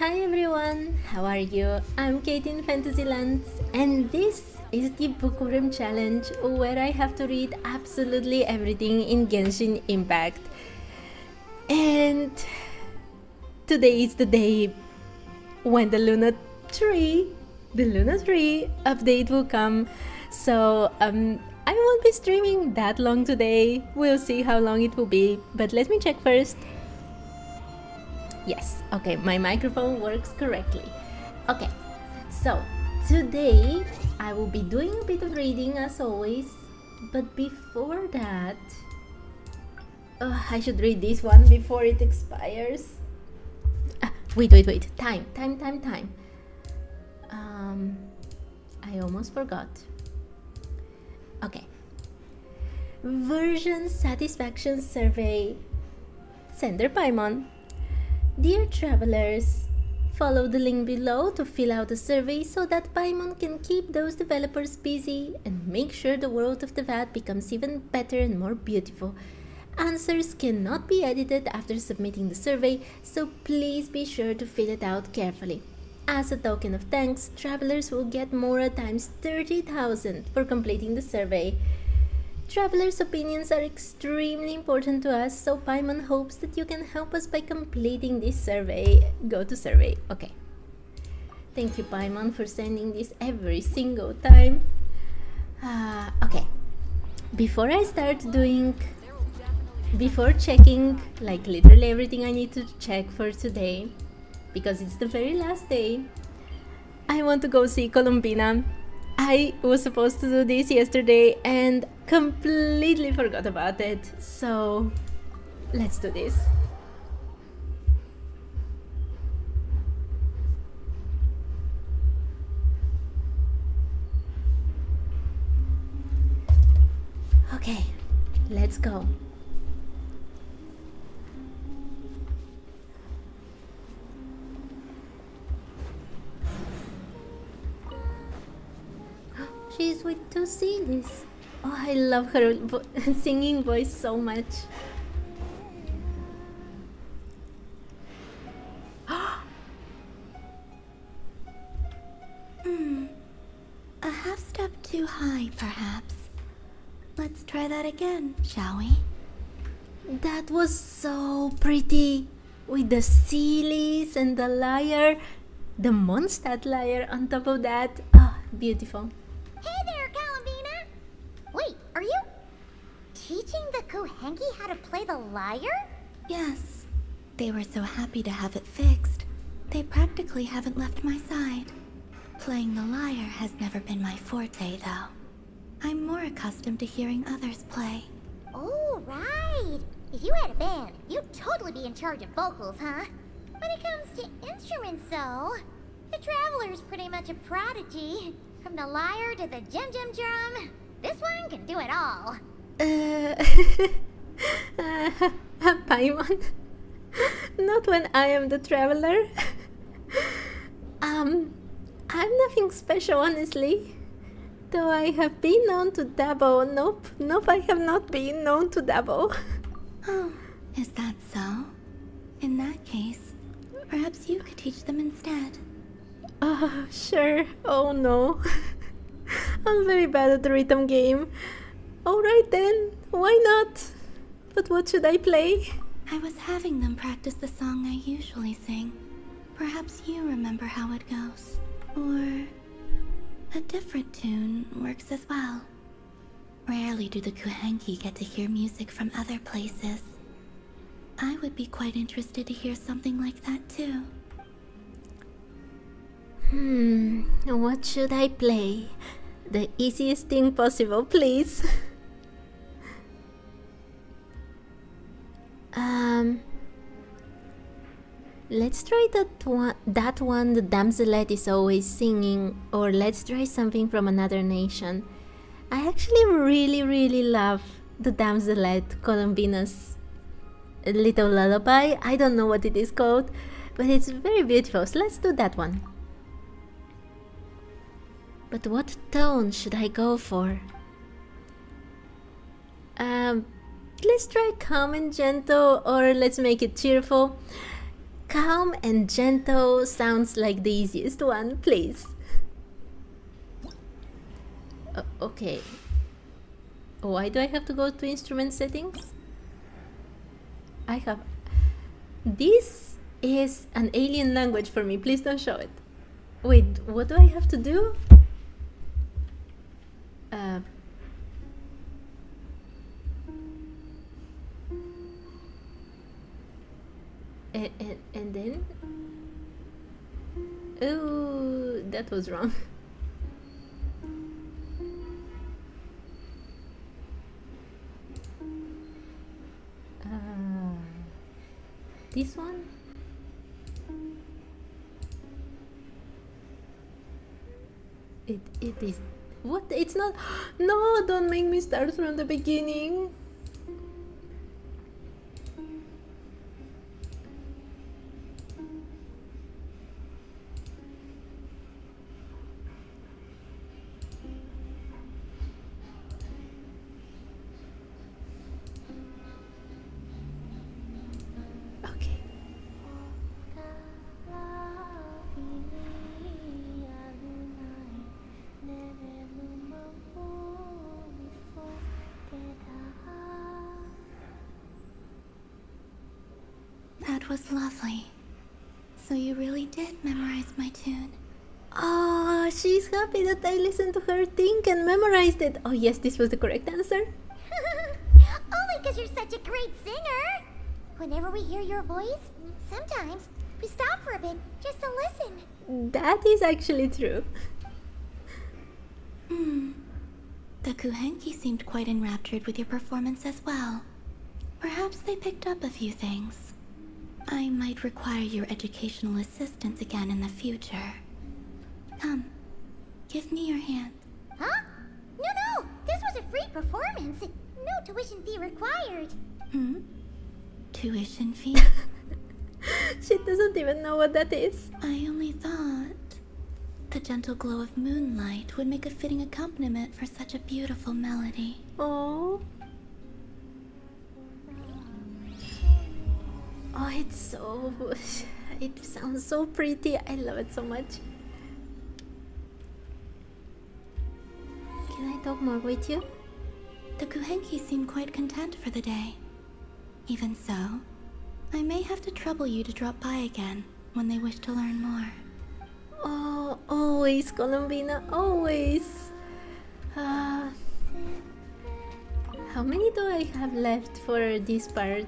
Hi everyone, how are you? I'm Kate in Fantasylands, and this is the Bookworm Challenge where I have to read absolutely everything in Genshin Impact. And today is the day when the Luna 3 update will come. So I won't be streaming that long today. We'll see how long it will be, but let me check first. Yes, okay, my microphone works correctly. Okay, so today I will be doing a bit of reading as always, but before that, I should read this one before it expires. Wait, time. I almost forgot. Okay. Version Satisfaction Survey. Sender Paimon. Dear travelers, follow the link below to fill out a survey so that Paimon can keep those developers busy and make sure the world of Teyvat becomes even better and more beautiful. Answers cannot be edited after submitting the survey, so please be sure to fill it out carefully. As a token of thanks, travelers will get Mora times 30,000 for completing the survey. Travelers' opinions are extremely important to us, so Paimon hopes that you can help us by completing this survey. Go to survey. Okay. Thank you, Paimon, for sending this every single time. Okay. Before checking like literally everything I need to check for today, because it's the very last day, I want to go see Colombina. I was supposed to do this yesterday and completely forgot about it, so let's do this. Okay, let's go. She's with two Sealies. Oh, I love her singing voice so much. A half step too high, perhaps. Let's try that again, shall we? That was so pretty. With the Sealies and the lyre. The Mondstadt lyre on top of that. Ah, beautiful. Hey there, Colombina! Wait, are you teaching the Kuhenki how to play the lyre? Yes. They were so happy to have it fixed. They practically haven't left my side. Playing the lyre has never been my forte, though. I'm more accustomed to hearing others play. Oh, right! If you had a band, you'd totally be in charge of vocals, huh? When it comes to instruments, though, the Traveler's pretty much a prodigy. From the lyre to the jim drum, this one can do it all. Paimon? Not when I am the traveler. I'm nothing special, honestly. Though I have been known to dabble. Nope, I have not been known to dabble. Oh, is that so? In that case, perhaps you could teach them instead. Sure. Oh no. I'm very bad at the rhythm game. Alright then, why not? But what should I play? I was having them practice the song I usually sing. Perhaps you remember how it goes. Or a different tune works as well. Rarely do the Kuhenki get to hear music from other places. I would be quite interested to hear something like that too. What should I play? The easiest thing possible, please. Let's try that one the damselette is always singing, or let's try something from another nation. I actually really love the damselette, Colombina's little lullaby. I don't know what it is called, but it's very beautiful, so let's do that one. But what tone should I go for? Let's try calm and gentle, or let's make it cheerful. calm and gentle sounds like the easiest one, please. Okay. Why do I have to go to instrument settings? I have... This is an alien language for me. Please don't show it. Wait, what do I have to do? And then... Oh, that was wrong. This one? It is... What? It's not... No, don't make me start from the beginning. That was lovely. So you really did memorize my tune. Oh, she's happy that I listened to her think and memorized it. Oh yes, this was the correct answer. Only because you're such a great singer. Whenever we hear your voice, sometimes we stop for a bit just to listen. That is actually true. The Kuhenki seemed quite enraptured with your performance as well. Perhaps they picked up a few things. I might require your educational assistance again in the future. Come, give me your hand. Huh? No, this was a free performance. No tuition fee required. Tuition fee? She doesn't even know what that is. I only thought the gentle glow of moonlight would make a fitting accompaniment for such a beautiful melody. Oh. Oh, it's so... It sounds so pretty. I love it so much. Can I talk more with you? The Kuhenki seem quite content for the day. Even so, I may have to trouble you to drop by again when they wish to learn more. Oh, always, Colombina, always. How many do I have left for this part?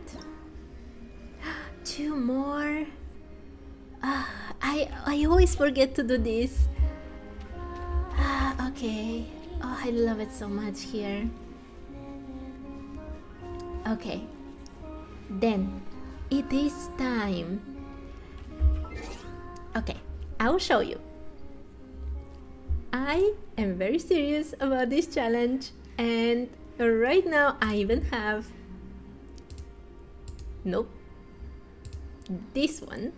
2 more. I always forget to do this. Okay. Oh, I love it so much here. Okay. Then it is time. Okay, I'll show you. I am very serious about this challenge, and right now I even have... Nope. This one.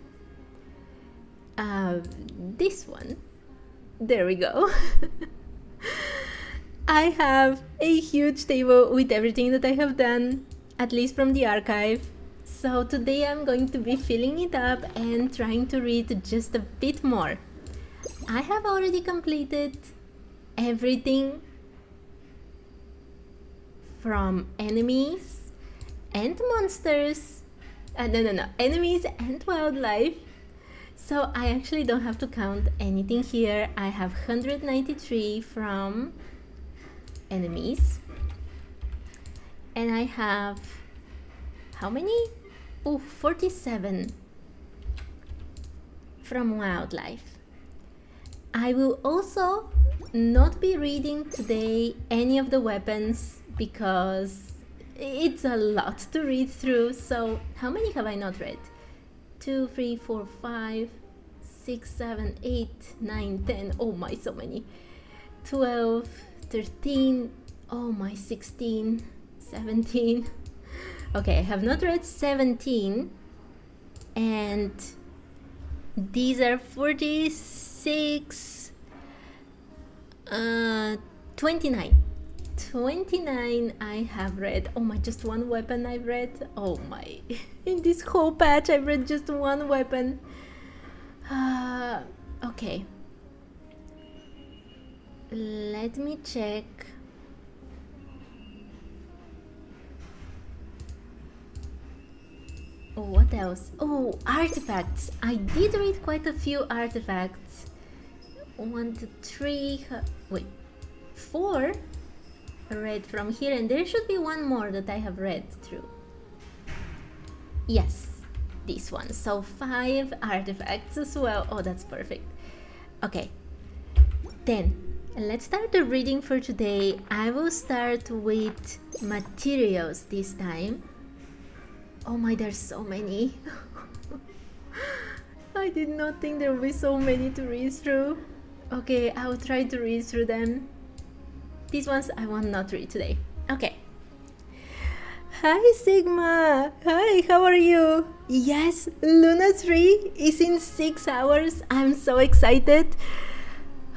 This one. There we go. I have a huge table with everything that I have done, at least from the archive. So today I'm going to be filling it up and trying to read just a bit more. I have already completed everything from enemies and monsters. Enemies and wildlife. So I actually don't have to count anything here. I have 193 from enemies. And I have... how many? Oh, 47 from wildlife. I will also not be reading today any of the weapons because it's a lot to read through. So how many have I not read? 2, 3, 4, 5, 6, 7, 8, 9, 10. Oh my, so many. 12, 13. Oh my, 16, 17. Okay, I have not read 17, and these are 46, 29. 29 I have read. Oh my, just one weapon I've read. Oh my. In this whole patch I've read just one weapon. Okay. Let me check. Oh, what else? Oh, artifacts. I did read quite a few artifacts. 1, 2, 3. Wait, 4 read from here, and there should be one more that I have read through. Yes, this one. So 5 artifacts as well. Oh, that's perfect. Okay, then let's start the reading for today. I will start with materials this time. Oh my, there's so many. I did not think there would be so many to read through. Okay, I will try to read through them. These ones I will not read today. Okay. Hi Sigma! Hi, how are you? Yes, Luna 3 is in 6 hours. I'm so excited.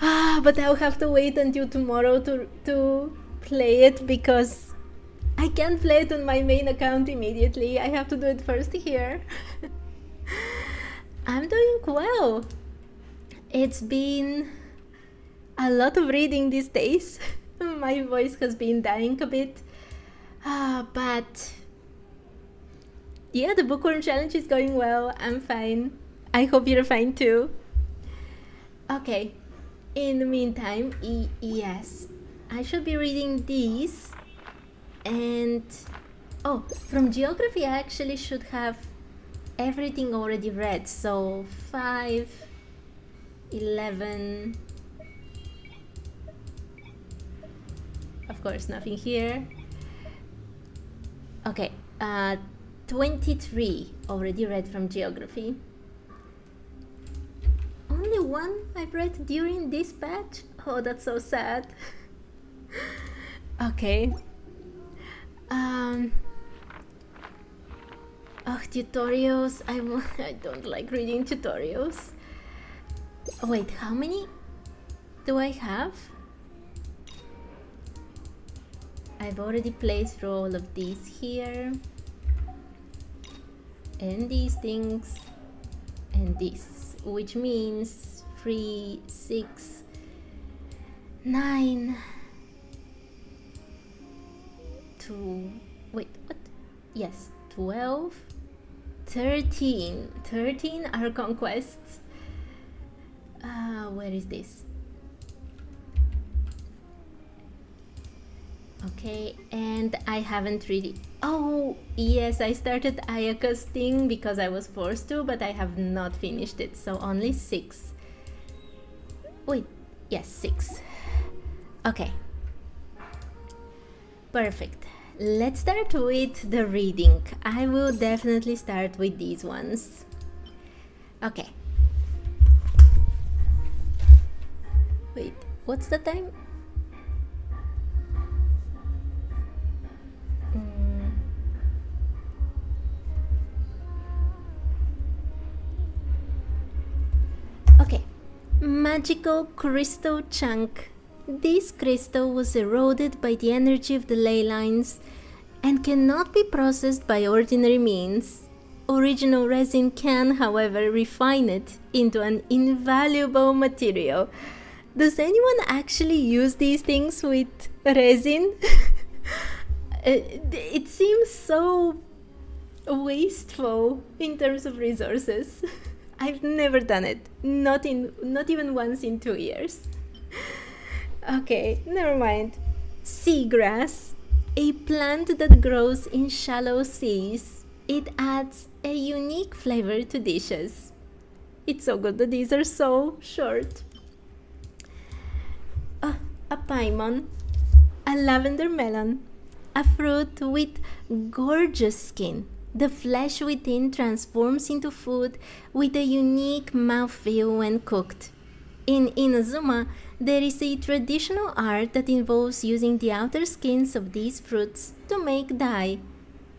But I'll have to wait until tomorrow to play it because I can't play it on my main account immediately. I have to do it first here. I'm doing well. It's been a lot of reading these days. My voice has been dying a bit. But yeah, the bookworm challenge is going well. I'm fine. I hope you're fine too. Okay, in the meantime, yes, I should be reading these. And oh, from geography I actually should have everything already read. So 5, 11, of course nothing here. Okay, 23 already read from geography. Only one I've read during this patch? Oh, that's so sad. Okay. Tutorials. I don't like reading tutorials. Oh, wait, how many do I have? I've already played through all of these here. And these things. And this. Which means 3, 6, 9, 2. Wait, what? Yes, 12, 13. 13 are conquests. Where is this? Okay, and I haven't really... Oh, yes, I started Ayaka's thing because I was forced to, but I have not finished it, so only 6. Wait, yes, 6. Okay. Perfect. Let's start with the reading. I will definitely start with these ones. Okay. Wait, what's the time? Okay. Magical crystal chunk. This crystal was eroded by the energy of the ley lines and cannot be processed by ordinary means. Original resin can, however, refine it into an invaluable material. Does anyone actually use these things with resin? It seems so wasteful in terms of resources. I've never done it. Not even once in 2 years. Okay, never mind. Seagrass, a plant that grows in shallow seas. It adds a unique flavor to dishes. It's so good that these are so short. A paimon, a lavender melon, a fruit with gorgeous skin. The flesh within transforms into food with a unique mouthfeel when cooked. In Inazuma, there is a traditional art that involves using the outer skins of these fruits to make dye.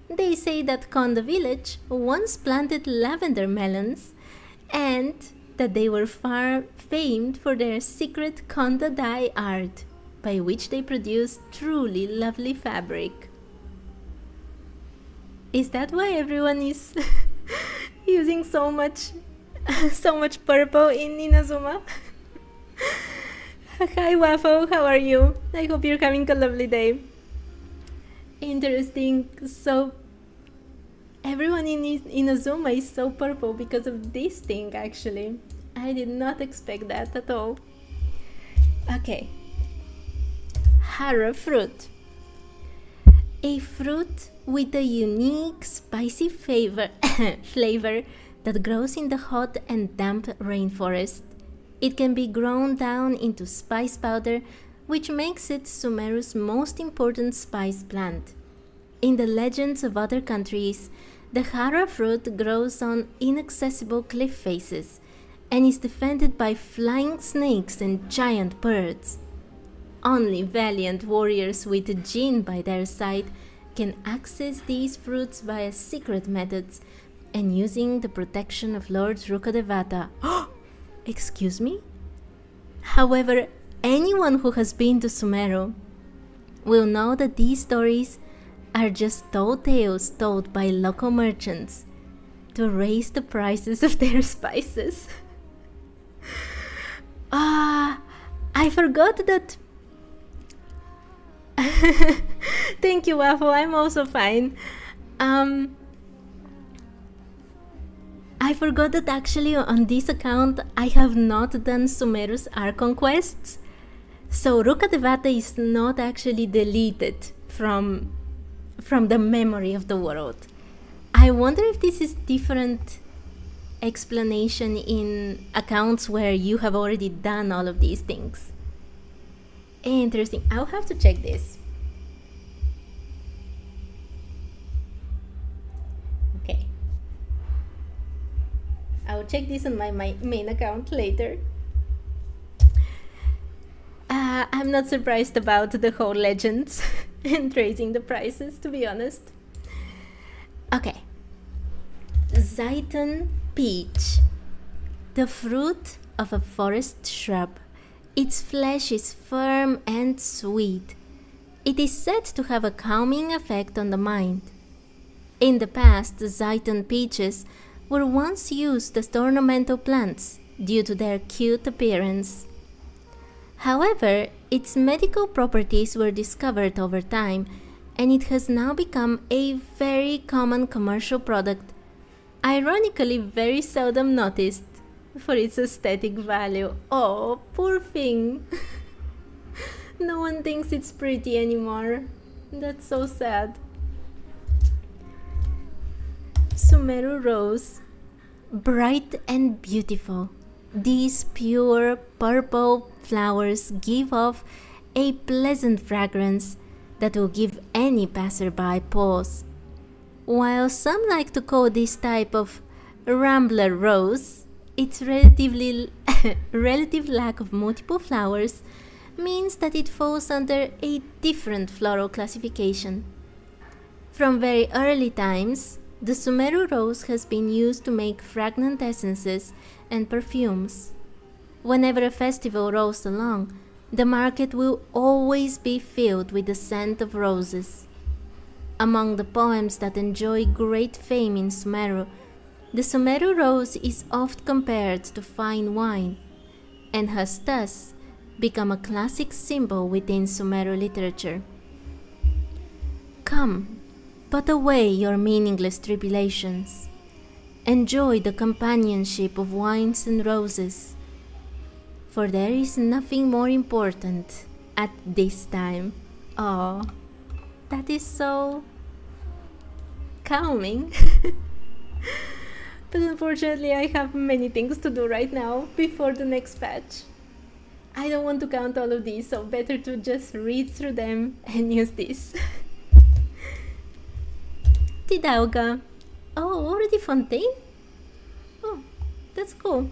They say that Konda village once planted lavender melons and that they were far famed for their secret Konda dye art. by which they produce truly lovely fabric. Is that why everyone is using so much purple in Inazuma? Hi Waffle, how are you? I hope you're having a lovely day. Interesting. So everyone in Inazuma is so purple because of this thing, actually. I did not expect that at all. Okay. Hara fruit. A fruit with a unique spicy flavor that grows in the hot and damp rainforest. It can be ground down into spice powder, which makes it Sumeru's most important spice plant. In the legends of other countries, the Hara fruit grows on inaccessible cliff faces and is defended by flying snakes and giant birds. Only valiant warriors with Jin by their side can access these fruits via secret methods and using the protection of Lord Rukkhadevata. Excuse me? However, anyone who has been to Sumeru will know that these stories are just tall tales told by local merchants to raise the prices of their spices. I forgot that. Thank you, Waffle. I'm also fine. I forgot that actually on this account I have not done Sumeru's Archon quests. So Rukkhadevata is not actually deleted from the memory of the world. I wonder if this is different explanation in accounts where you have already done all of these things. Interesting. I'll have to check this. Okay. I'll check this on my main account later. I'm not surprised about the whole legends and raising the prices, to be honest. Okay. Zaiton peach. The fruit of a forest shrub. Its flesh is firm and sweet. It is said to have a calming effect on the mind. In the past, Zaiton peaches were once used as ornamental plants due to their cute appearance. However, its medical properties were discovered over time, and it has now become a very common commercial product, ironically very seldom noticed for its aesthetic value. Oh, poor thing. No one thinks it's pretty anymore. That's so sad. Sumeru rose. Bright and beautiful, these pure purple flowers give off a pleasant fragrance that will give any passerby pause. While some like to call this type of rambler rose, its relative lack of multiple flowers means that it falls under a different floral classification. From very early times, the Sumeru rose has been used to make fragrant essences and perfumes. Whenever a festival rolls along, the market will always be filled with the scent of roses. Among the poems that enjoy great fame in Sumeru, the Sumeru rose is oft compared to fine wine, and has thus become a classic symbol within Sumeru literature. Come, put away your meaningless tribulations. Enjoy the companionship of wines and roses, for there is nothing more important at this time. Oh, that is so calming. But unfortunately I have many things to do right now before the next patch. I don't want to count all of these, so better to just read through them and use this. Tidauga. Oh, already Fontaine? Oh, that's cool.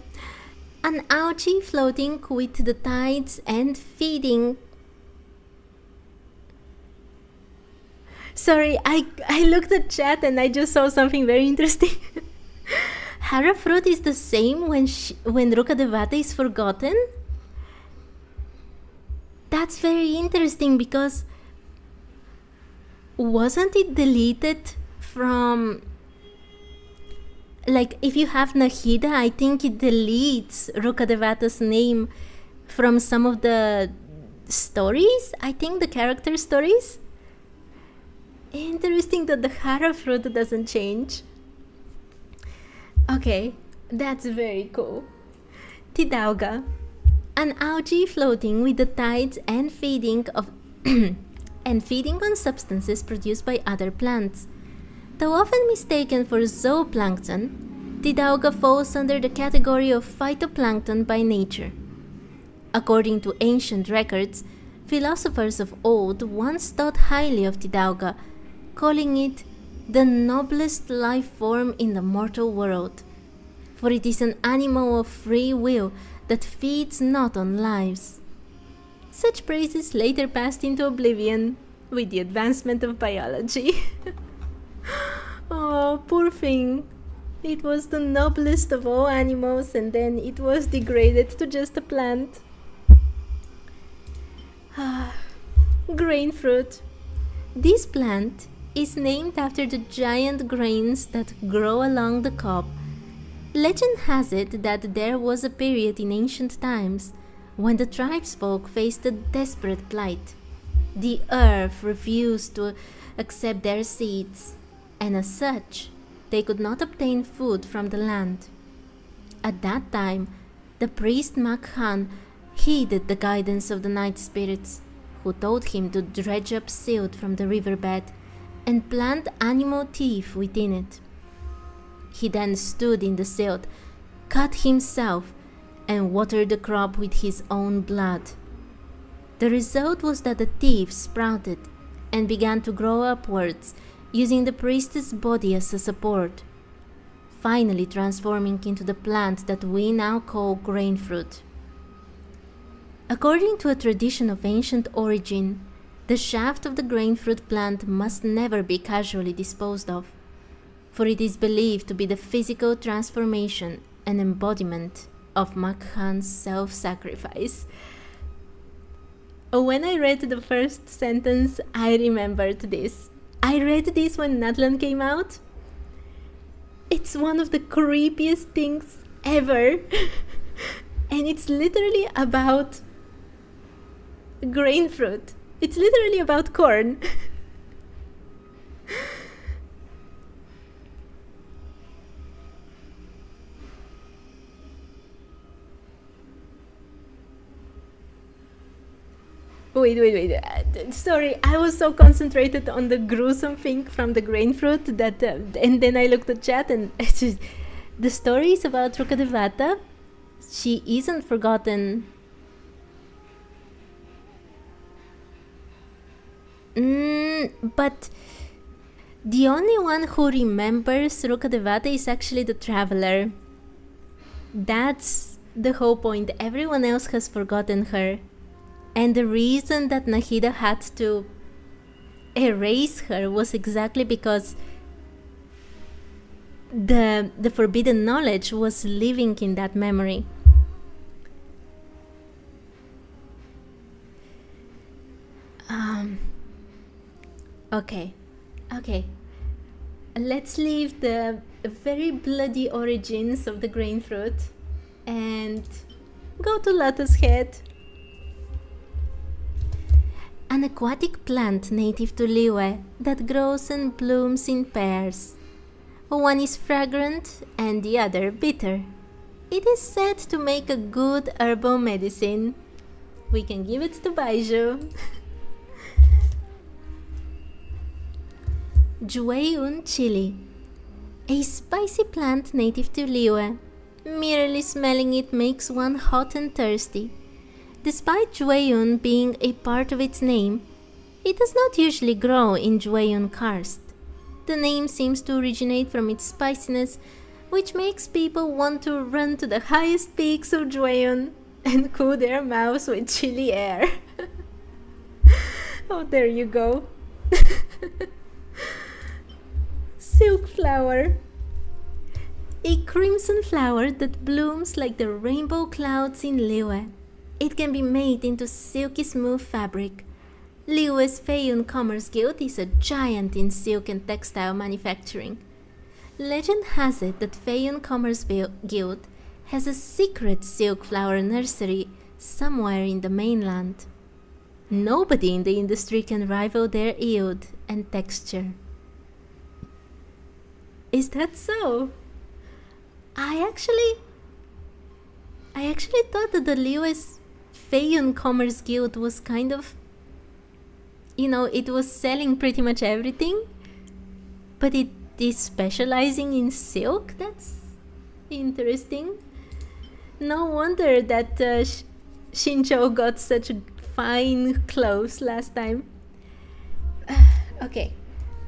An algae floating with the tides and feeding. Sorry, I looked at chat and I just saw something very interesting. Hara fruit is the same when Rukkhadevata is forgotten? That's very interesting because wasn't it deleted from, like, if you have Nahida, I think it deletes Rukkhadevata's name from some of the stories, I think the character stories. Interesting that the Hara fruit doesn't change. Okay, that's very cool. Tidauga, an algae floating with the tides and feeding on substances produced by other plants. Though often mistaken for zooplankton, Tidauga falls under the category of phytoplankton by nature. According to ancient records, philosophers of old once thought highly of Tidauga, calling it the noblest life form in the mortal world, for it is an animal of free will that feeds not on lives. Such praises later passed into oblivion with the advancement of biology. Oh, poor thing. It was the noblest of all animals and then it was degraded to just a plant. Grain fruit. This plant is named after the giant grains that grow along the cob. Legend has it that there was a period in ancient times when the tribesfolk faced a desperate plight. The earth refused to accept their seeds, and as such, they could not obtain food from the land. At that time, the priest Makhan heeded the guidance of the night spirits, who told him to dredge up silt from the riverbed and plant animal teeth within it. He then stood in the silt, cut himself, and watered the crop with his own blood. The result was that the teeth sprouted and began to grow upwards, using the priest's body as a support, finally transforming into the plant that we now call grain fruit. According to a tradition of ancient origin, the shaft of the grain fruit plant must never be casually disposed of, for it is believed to be the physical transformation and embodiment of Makhan's self-sacrifice. When I read the first sentence, I remembered this. I read this when Natlan came out. It's one of the creepiest things ever. And it's literally about grain fruit. It's literally about corn. Wait. Sorry, I was so concentrated on the gruesome thing from the grain fruit that, and then I looked at chat and it's just, the story is about Rukkhadevata. She isn't forgotten. But the only one who remembers Rukkhadevata is actually the traveler. That's the whole point. Everyone else has forgotten her. And the reason that Nahida had to erase her was exactly because the forbidden knowledge was living in that memory. Okay. Let's leave the very bloody origins of the grain fruit and go to Lotus Head. An aquatic plant native to Liyue that grows and blooms in pairs. One is fragrant and the other bitter. It is said to make a good herbal medicine. We can give it to Baiju. Jueyun chili. A spicy plant native to Liyue. Merely smelling it makes one hot and thirsty. Despite Jueyun being a part of its name, it does not usually grow in Jueyun karst. The name seems to originate from its spiciness, which makes people want to run to the highest peaks of Jueyun and cool their mouths with chilly air. Oh, there you go. Silk flower. A crimson flower that blooms like the rainbow clouds in Liyue. It can be made into silky smooth fabric. Liyue's Feiyun Commerce Guild is a giant in silk and textile manufacturing. Legend has it that Feiyun Commerce Guild has a secret silk flower nursery somewhere in the mainland. Nobody in the industry can rival their yield and texture. Is that so? I actually thought that the Liyue's Feiyun Commerce Guild was kind of, it was selling pretty much everything, but it is specializing in silk. That's interesting. No wonder that Shinjo got such fine clothes last time. Okay,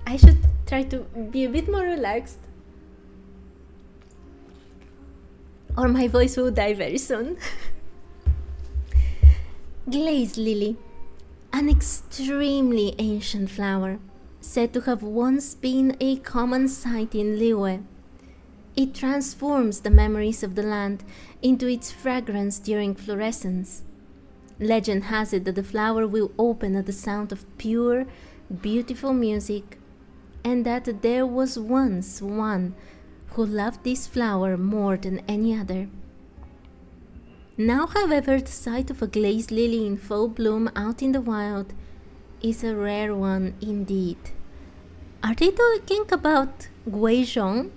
I should try to be a bit more relaxed, or my voice will die very soon. Glaze lily, an extremely ancient flower, said to have once been a common sight in Liyue. It transforms the memories of the land into its fragrance during florescence. Legend has it that the flower will open at the sound of pure, beautiful music, and that there was once one who loved this flower more than any other. Now, however, the sight of a glazed lily in full bloom out in the wild is a rare one indeed. Are they talking about Guizhong?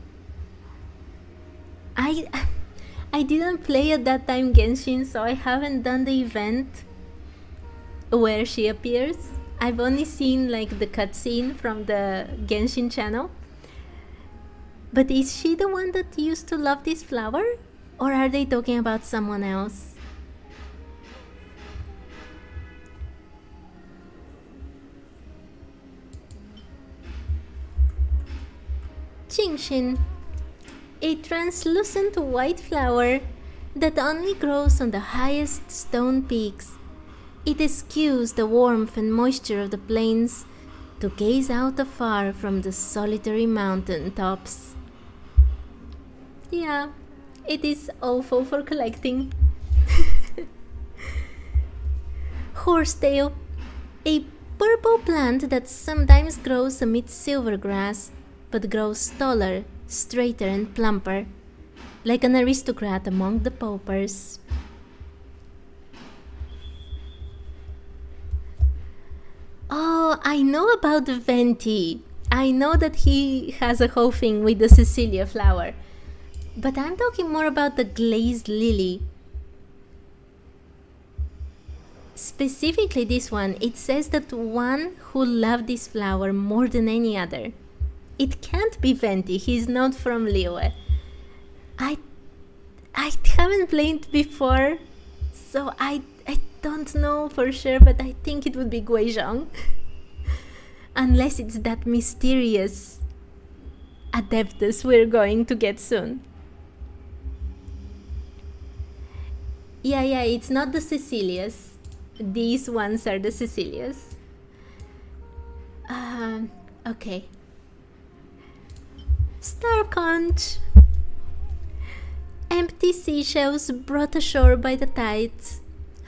I didn't play at that time Genshin, so I haven't done the event where she appears. I've only seen like the cutscene from the Genshin channel. But is she the one that used to love this flower? Or are they talking about someone else? Genshin, a translucent white flower that only grows on the highest stone peaks. It eschews the warmth and moisture of the plains to gaze out afar from the solitary mountain tops. Yeah, it is awful for collecting. Horsetail, a purple plant that sometimes grows amid silver grass, but grows taller, straighter and plumper, like an aristocrat among the paupers. Oh, I know about Venti. I know that he has a whole thing with the Cecilia flower. But I'm talking more about the glazed lily. Specifically this one, it says that one who loved this flower more than any other. It can't be Venti, he's not from Liyue. I haven't played before, so I don't know for sure, but I think it would be Guizhong. Unless it's that mysterious Adeptus we're going to get soon. Yeah, it's not the Cecilias. These ones are the Cecilias. Okay. Star conch. Empty seashells brought ashore by the tides.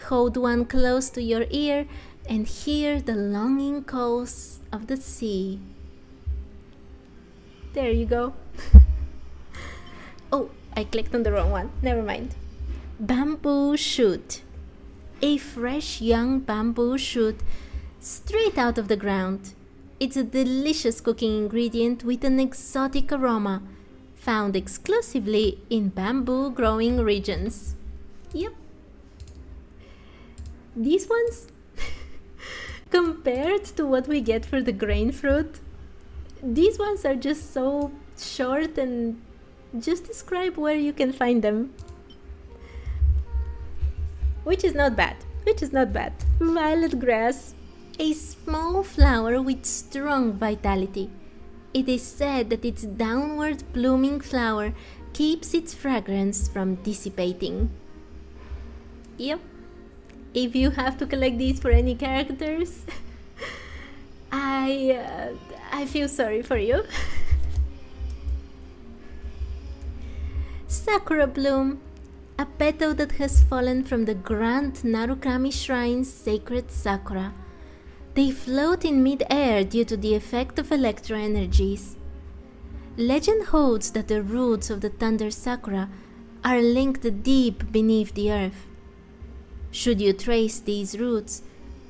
Hold one close to your ear and hear the longing calls of the sea. There you go. Oh, I clicked on the wrong one. Never mind. Bamboo shoot. A fresh young bamboo shoot straight out of the ground. It's a delicious cooking ingredient with an exotic aroma, found exclusively in bamboo growing regions. Yep. These ones, compared to what we get for the grain fruit, these ones are just so short and just describe where you can find them. Which is not bad. Violet grass, a small flower with strong vitality. It is said that its downward blooming flower keeps its fragrance from dissipating. Yep. If you have to collect these for any characters, I feel sorry for you. Sakura bloom, a petal that has fallen from the grand Narukami Shrine's sacred sakura. They float in mid-air due to the effect of electro-energies. Legend holds that the roots of the Thunder Sakura are linked deep beneath the earth. Should you trace these roots,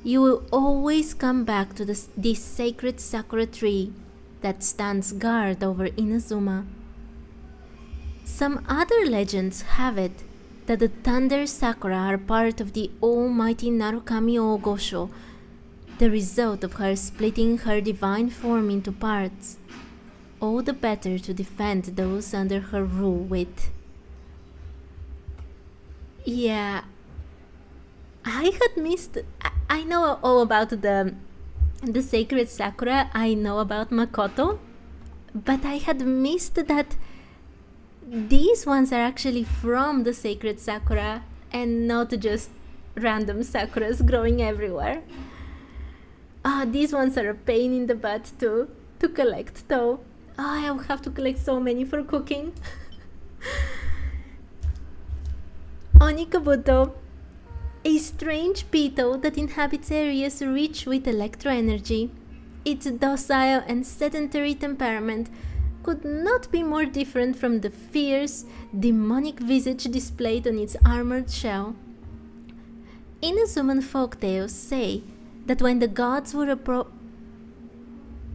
you will always come back to this sacred sakura tree that stands guard over Inazuma. Some other legends have it that the Thunder Sakura are part of the almighty Narukami Ogosho, the result of her splitting her divine form into parts, all the better to defend those under her rule with. Yeah, I had missed. I know all about the sacred sakura. I know about Makoto, but I had missed that these ones are actually from the sacred sakura and not just random sakuras growing everywhere. These ones are a pain in the butt to collect though. I will have to collect so many for cooking. Onikabuto, a strange beetle that inhabits areas rich with electro-energy. Its docile and sedentary temperament could not be more different from the fierce, demonic visage displayed on its armored shell. Inazuman folktales say that when the gods were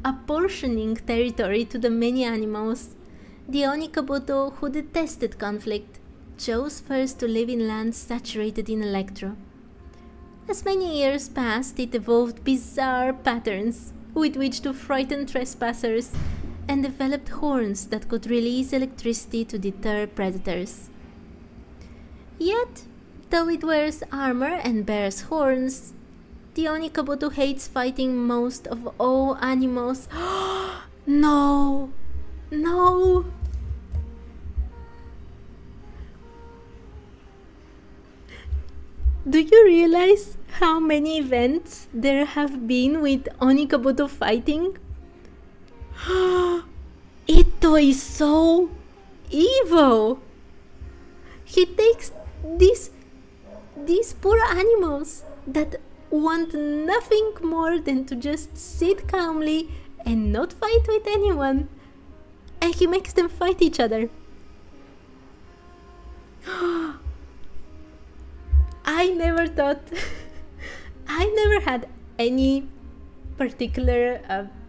apportioning territory to the many animals, the Onikabuto, who detested conflict, chose first to live in lands saturated in electro. As many years passed, it evolved bizarre patterns with which to frighten trespassers and developed horns that could release electricity to deter predators. Yet, though it wears armor and bears horns, the Onikabuto hates fighting most of all animals. No! No! Do you realize how many events there have been with Onikabuto fighting? Ito is so evil! He takes these poor animals that want nothing more than to just sit calmly and not fight with anyone, and he makes them fight each other. I never had any particular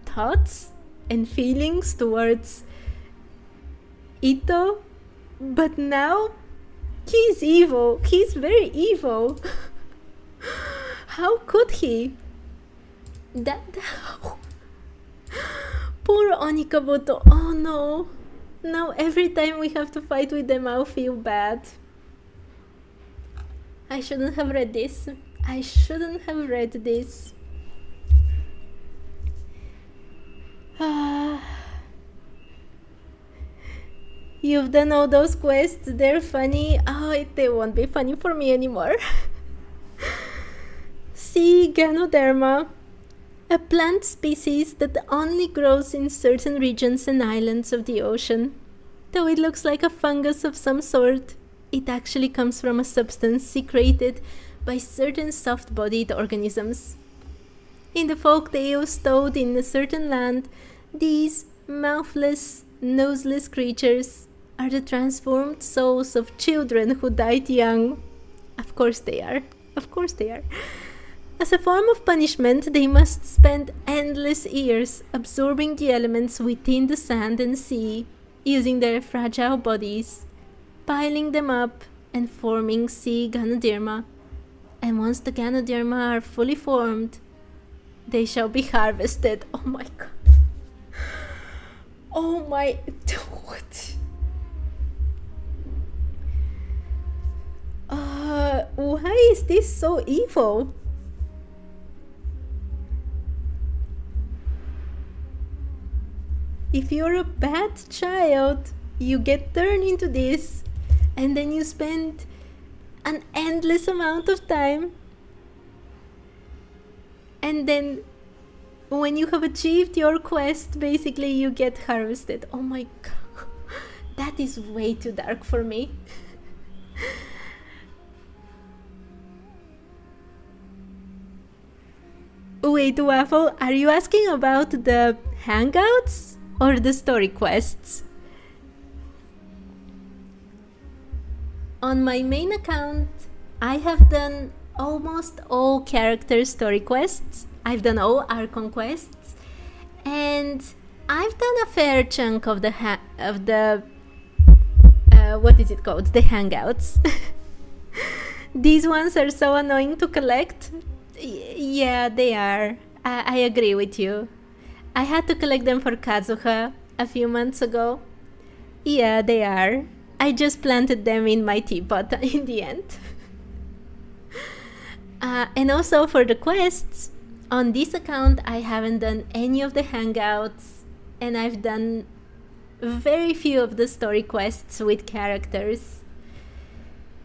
thoughts and feelings towards Ito, but now he's evil. He's very evil. How could he? Poor Onikabuto. Oh no. Now every time we have to fight with them, I'll feel bad. I shouldn't have read this. I shouldn't have read this. You've done all those quests. They're funny. They won't be funny for me anymore. See Ganoderma, a plant species that only grows in certain regions and islands of the ocean. Though it looks like a fungus of some sort, it actually comes from a substance secreted by certain soft-bodied organisms. In the folk tales told in a certain land, these mouthless, noseless creatures are the transformed souls of children who died young. Of course they are. Of course they are. As a form of punishment, they must spend endless years absorbing the elements within the sand and sea, using their fragile bodies, piling them up and forming sea Ganoderma. And once the Ganoderma are fully formed, they shall be harvested. Oh my god. Oh my... What? Why is this so evil? If you're a bad child, you get turned into this, and then you spend an endless amount of time, and then when you have achieved your quest, basically you get harvested. Oh my god, that is way too dark for me. Wait, Waffle, are you asking about the hangouts or the story quests? On my main account, I have done almost all character story quests. I've done all Archon quests, and I've done a fair chunk of the what is it called? The hangouts. These ones are so annoying to collect. Yeah, they are. I agree with you. I had to collect them for Kazuha a few months ago. Yeah, they are. I just planted them in my teapot in the end. And also for the quests, on this account I haven't done any of the hangouts, and I've done very few of the story quests with characters.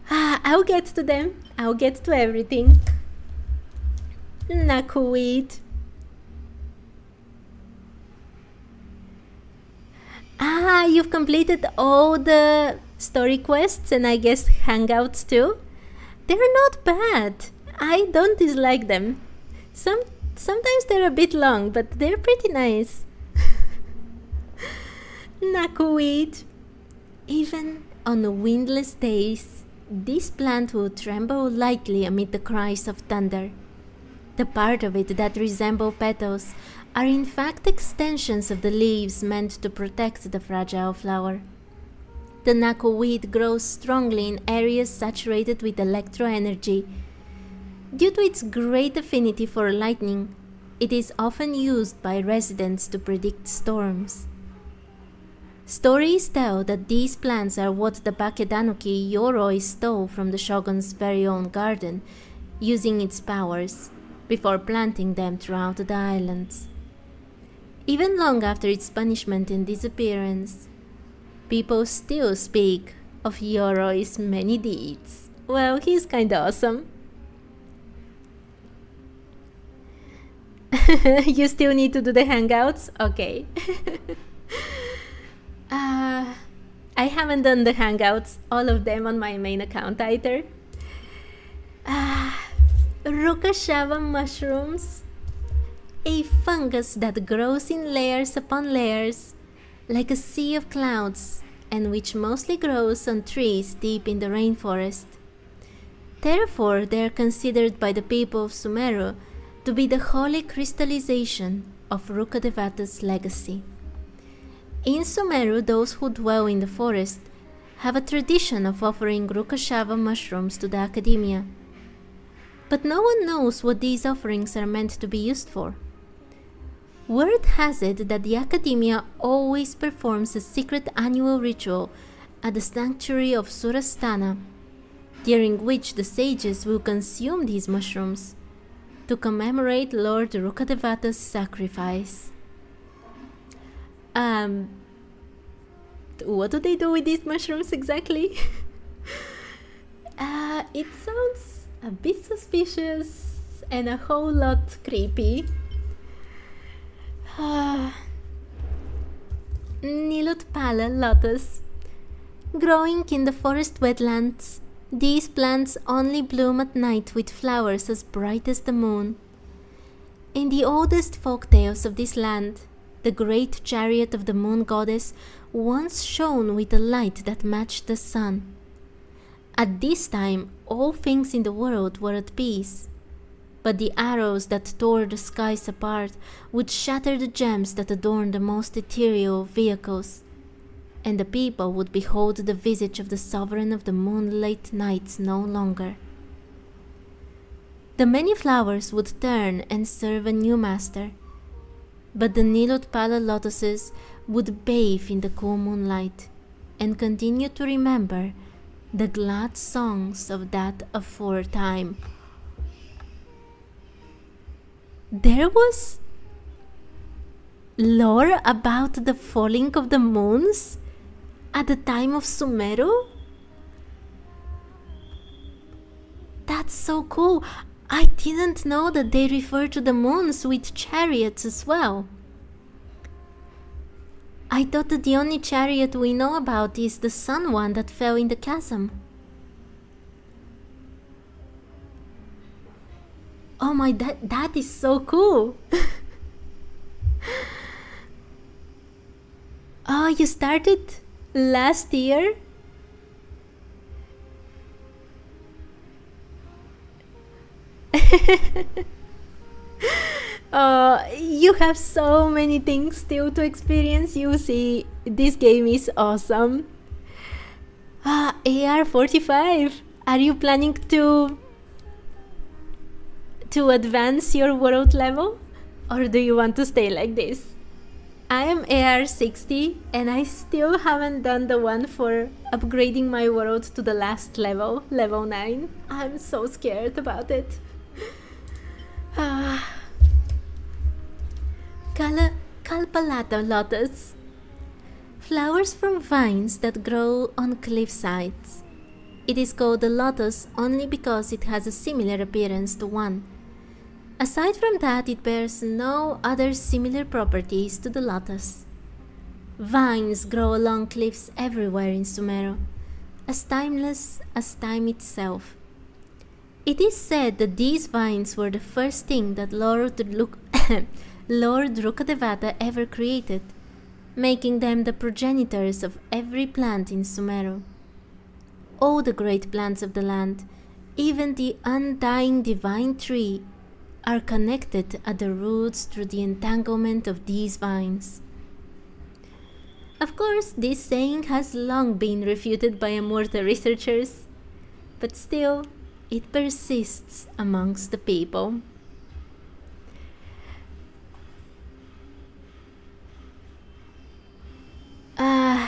I'll get to them. I'll get to everything. Nakuid. You've completed all the story quests and I guess hangouts too? They're not bad. I don't dislike them. Sometimes they're a bit long, but they're pretty nice. Nakuid. Even on windless days, this plant will tremble lightly amid the cries of thunder. The part of it that resemble petals are in fact extensions of the leaves meant to protect the fragile flower. The Nakuid grows strongly in areas saturated with electro-energy. Due to its great affinity for lightning, it is often used by residents to predict storms. Stories tell that these plants are what the Bakedanuki Yoroi stole from the shogun's very own garden, using its powers, before planting them throughout the islands. Even long after its punishment and disappearance, people still speak of Yoroi's many deeds. Well, he's kinda awesome. You still need to do the hangouts? Okay. I haven't done the hangouts, all of them on my main account either. Rukashava mushrooms. A fungus that grows in layers upon layers, like a sea of clouds, and which mostly grows on trees deep in the rainforest. Therefore, they are considered by the people of Sumeru to be the holy crystallization of Rukadevata's legacy. In Sumeru, those who dwell in the forest have a tradition of offering Rukashava mushrooms to the academia. But no one knows what these offerings are meant to be used for. Word has it that the academia always performs a secret annual ritual at the sanctuary of Surastana, during which the sages will consume these mushrooms to commemorate Lord Rukadevata's sacrifice. What do they do with these mushrooms exactly? It sounds a bit suspicious and a whole lot creepy. Nilotpala lotus. Growing in the forest wetlands, these plants only bloom at night with flowers as bright as the moon. In the oldest folk tales of this land, the great chariot of the moon goddess once shone with a light that matched the sun. At this time, all things in the world were at peace, but the arrows that tore the skies apart would shatter the gems that adorn the most ethereal vehicles, and the people would behold the visage of the sovereign of the moonlit nights no longer. The many flowers would turn and serve a new master, but the Nilotpala lotuses would bathe in the cool moonlight and continue to remember the glad songs of that aforetime. There was lore about the falling of the moons at the time of Sumeru? That's so cool. I didn't know that they refer to the moons with chariots as well. I thought that the only chariot we know about is the sun one that fell in the chasm. Oh my, that is so cool. Oh, you started last year? You have so many things still to experience. You see, this game is awesome. AR 45. Are you planning to advance your world level, or do you want to stay like this? I am AR 60 and I still haven't done the one for upgrading my world to the last level, level 9. I'm so scared about it. Kalpalata lotus. Flowers from vines that grow on cliff sides. It is called a lotus only because it has a similar appearance to one. Aside from that, it bears no other similar properties to the lotus. Vines grow along cliffs everywhere in Sumeru, as timeless as time itself. It is said that these vines were the first thing that Lord Rukkhadevata ever created, making them the progenitors of every plant in Sumeru. All the great plants of the land, even the undying divine tree, are connected at the roots through the entanglement of these vines. Of course, this saying has long been refuted by Amurta researchers, but still, it persists amongst the people.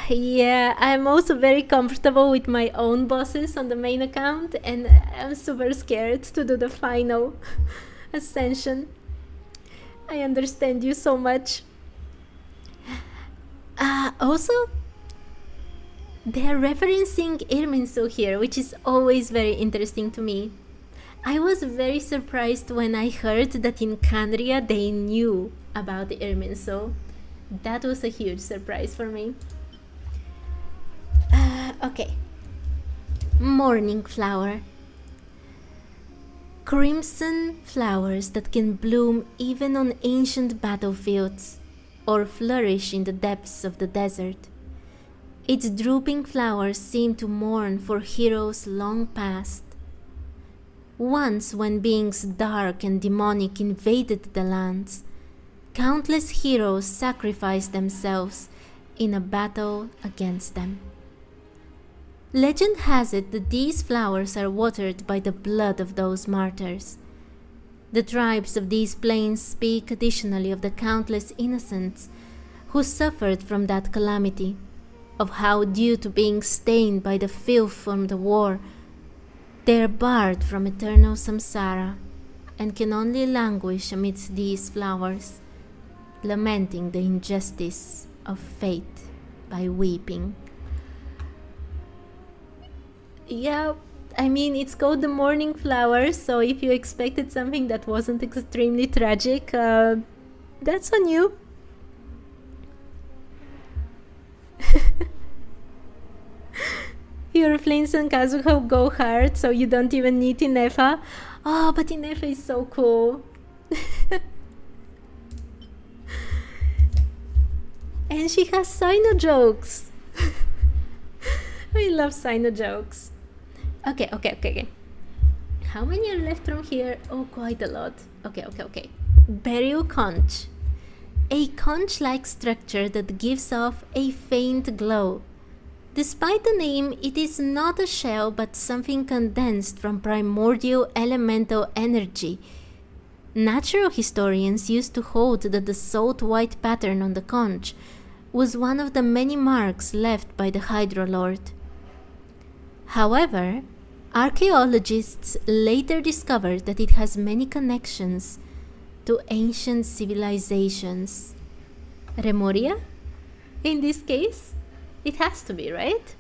Yeah, I'm also very comfortable with my own bosses on the main account, and I'm super scared to do the final ascension. I understand you so much. Also, they are referencing Irminsul here, which is always very interesting to me. I was very surprised when I heard that in Canria they knew about the Irminsul. That was a huge surprise for me. Okay. Morning flower. Crimson flowers that can bloom even on ancient battlefields or flourish in the depths of the desert. Its drooping flowers seem to mourn for heroes long past. Once, when beings dark and demonic invaded the lands, countless heroes sacrificed themselves in a battle against them. Legend has it that these flowers are watered by the blood of those martyrs. The tribes of these plains speak additionally of the countless innocents who suffered from that calamity, of how, due to being stained by the filth from the war, they are barred from eternal samsara and can only languish amidst these flowers, lamenting the injustice of fate by weeping. Yeah, I mean, it's called the morning flower, so if you expected something that wasn't extremely tragic, that's on you. Your flames and Kazuha go hard, so you don't even need Inefa. Oh, but Inefa is so cool. And she has Sino jokes. I love Sino jokes. Okay. How many are left from here? Oh, quite a lot. Okay. Burial conch. A conch-like structure that gives off a faint glow. Despite the name, it is not a shell but something condensed from primordial elemental energy. Natural historians used to hold that the salt-white pattern on the conch was one of the many marks left by the Hydro Lord. However, archaeologists later discovered that it has many connections to ancient civilizations. Remoria? In this case? It has to be, right?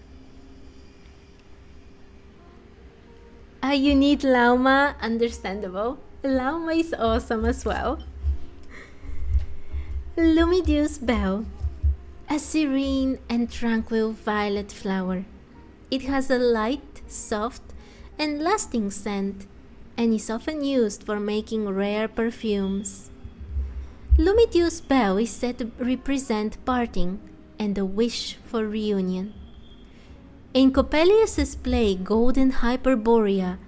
You need Lauma, understandable. Lauma is awesome as well. Lumideus Bell, a serene and tranquil violet flower. It has a light, soft, and lasting scent and is often used for making rare perfumes. Lumitius' bell is said to represent parting and a wish for reunion. In Coppelius's play Golden Hyperborea,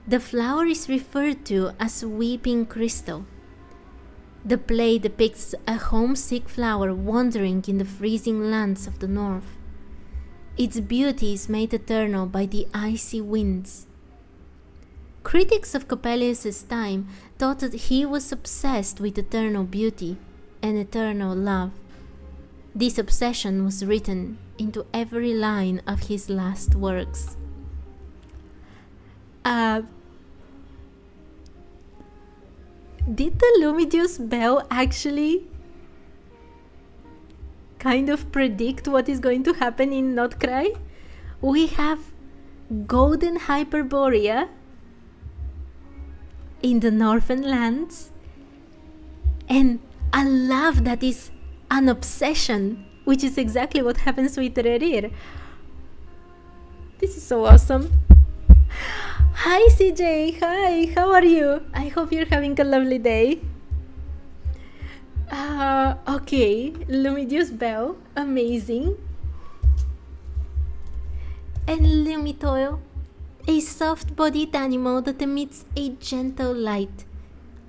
the flower is referred to as Weeping Crystal. The play depicts a homesick flower wandering in the freezing lands of the north. Its beauty is made eternal by the icy winds. Critics of Coppelius's time thought that he was obsessed with eternal beauty and eternal love. This obsession was written into every line of his last works. Did the Lumitius bell actually kind of predict what is going to happen in Not Cry? We have Golden Hyperborea in the northern lands and a love that is an obsession, which is exactly what happens with Rerir. This is so awesome. Hi CJ, hi, how are you? I hope you're having a lovely day. Okay, Lumitius bell, amazing. And Lumitoil, a soft-bodied animal that emits a gentle light,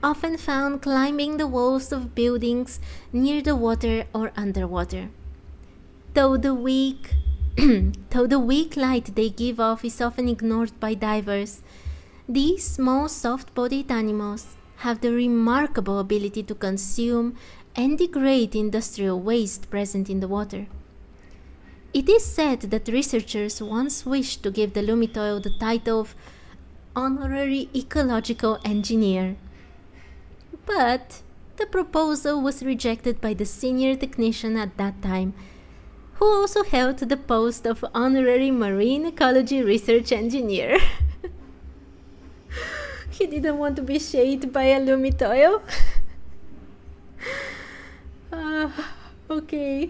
often found climbing the walls of buildings near the water or underwater. Though the weak light they give off is often ignored by divers, these small soft-bodied animals have the remarkable ability to consume and degrade industrial waste present in the water. It is said that researchers once wished to give the Lumitoil the title of Honorary Ecological Engineer, but the proposal was rejected by the senior technician at that time, who also held the post of Honorary Marine Ecology Research Engineer. He didn't want to be shaded by a Lumitoil. Okay.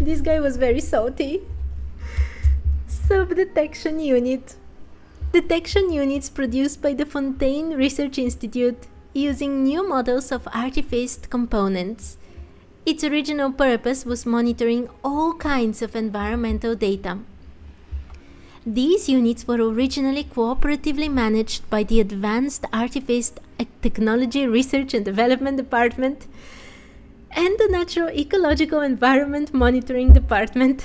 This guy was very salty. Sub-detection unit. Detection units produced by the Fontaine Research Institute using new models of artificed components. Its original purpose was monitoring all kinds of environmental data. These units were originally cooperatively managed by the Advanced Artifice Technology Research and Development Department and the Natural Ecological Environment Monitoring Department,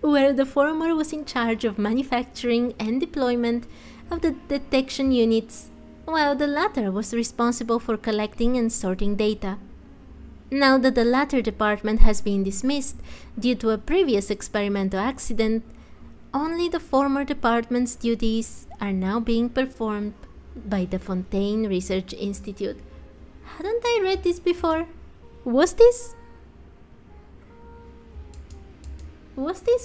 where the former was in charge of manufacturing and deployment of the detection units, while the latter was responsible for collecting and sorting data. Now that the latter department has been dismissed due to a previous experimental accident, only the former department's duties are now being performed by the Fontaine Research Institute. Hadn't I read this before? Was this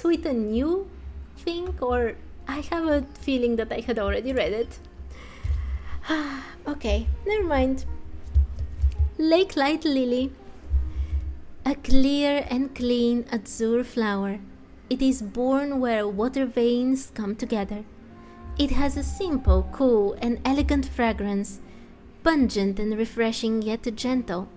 with a new thing, or I have a feeling that I had already read it? Okay, never mind. Lake Light Lily. A clear and clean azure flower. It is born where water veins come together. It has a simple, cool, and elegant fragrance, pungent and refreshing yet gentle.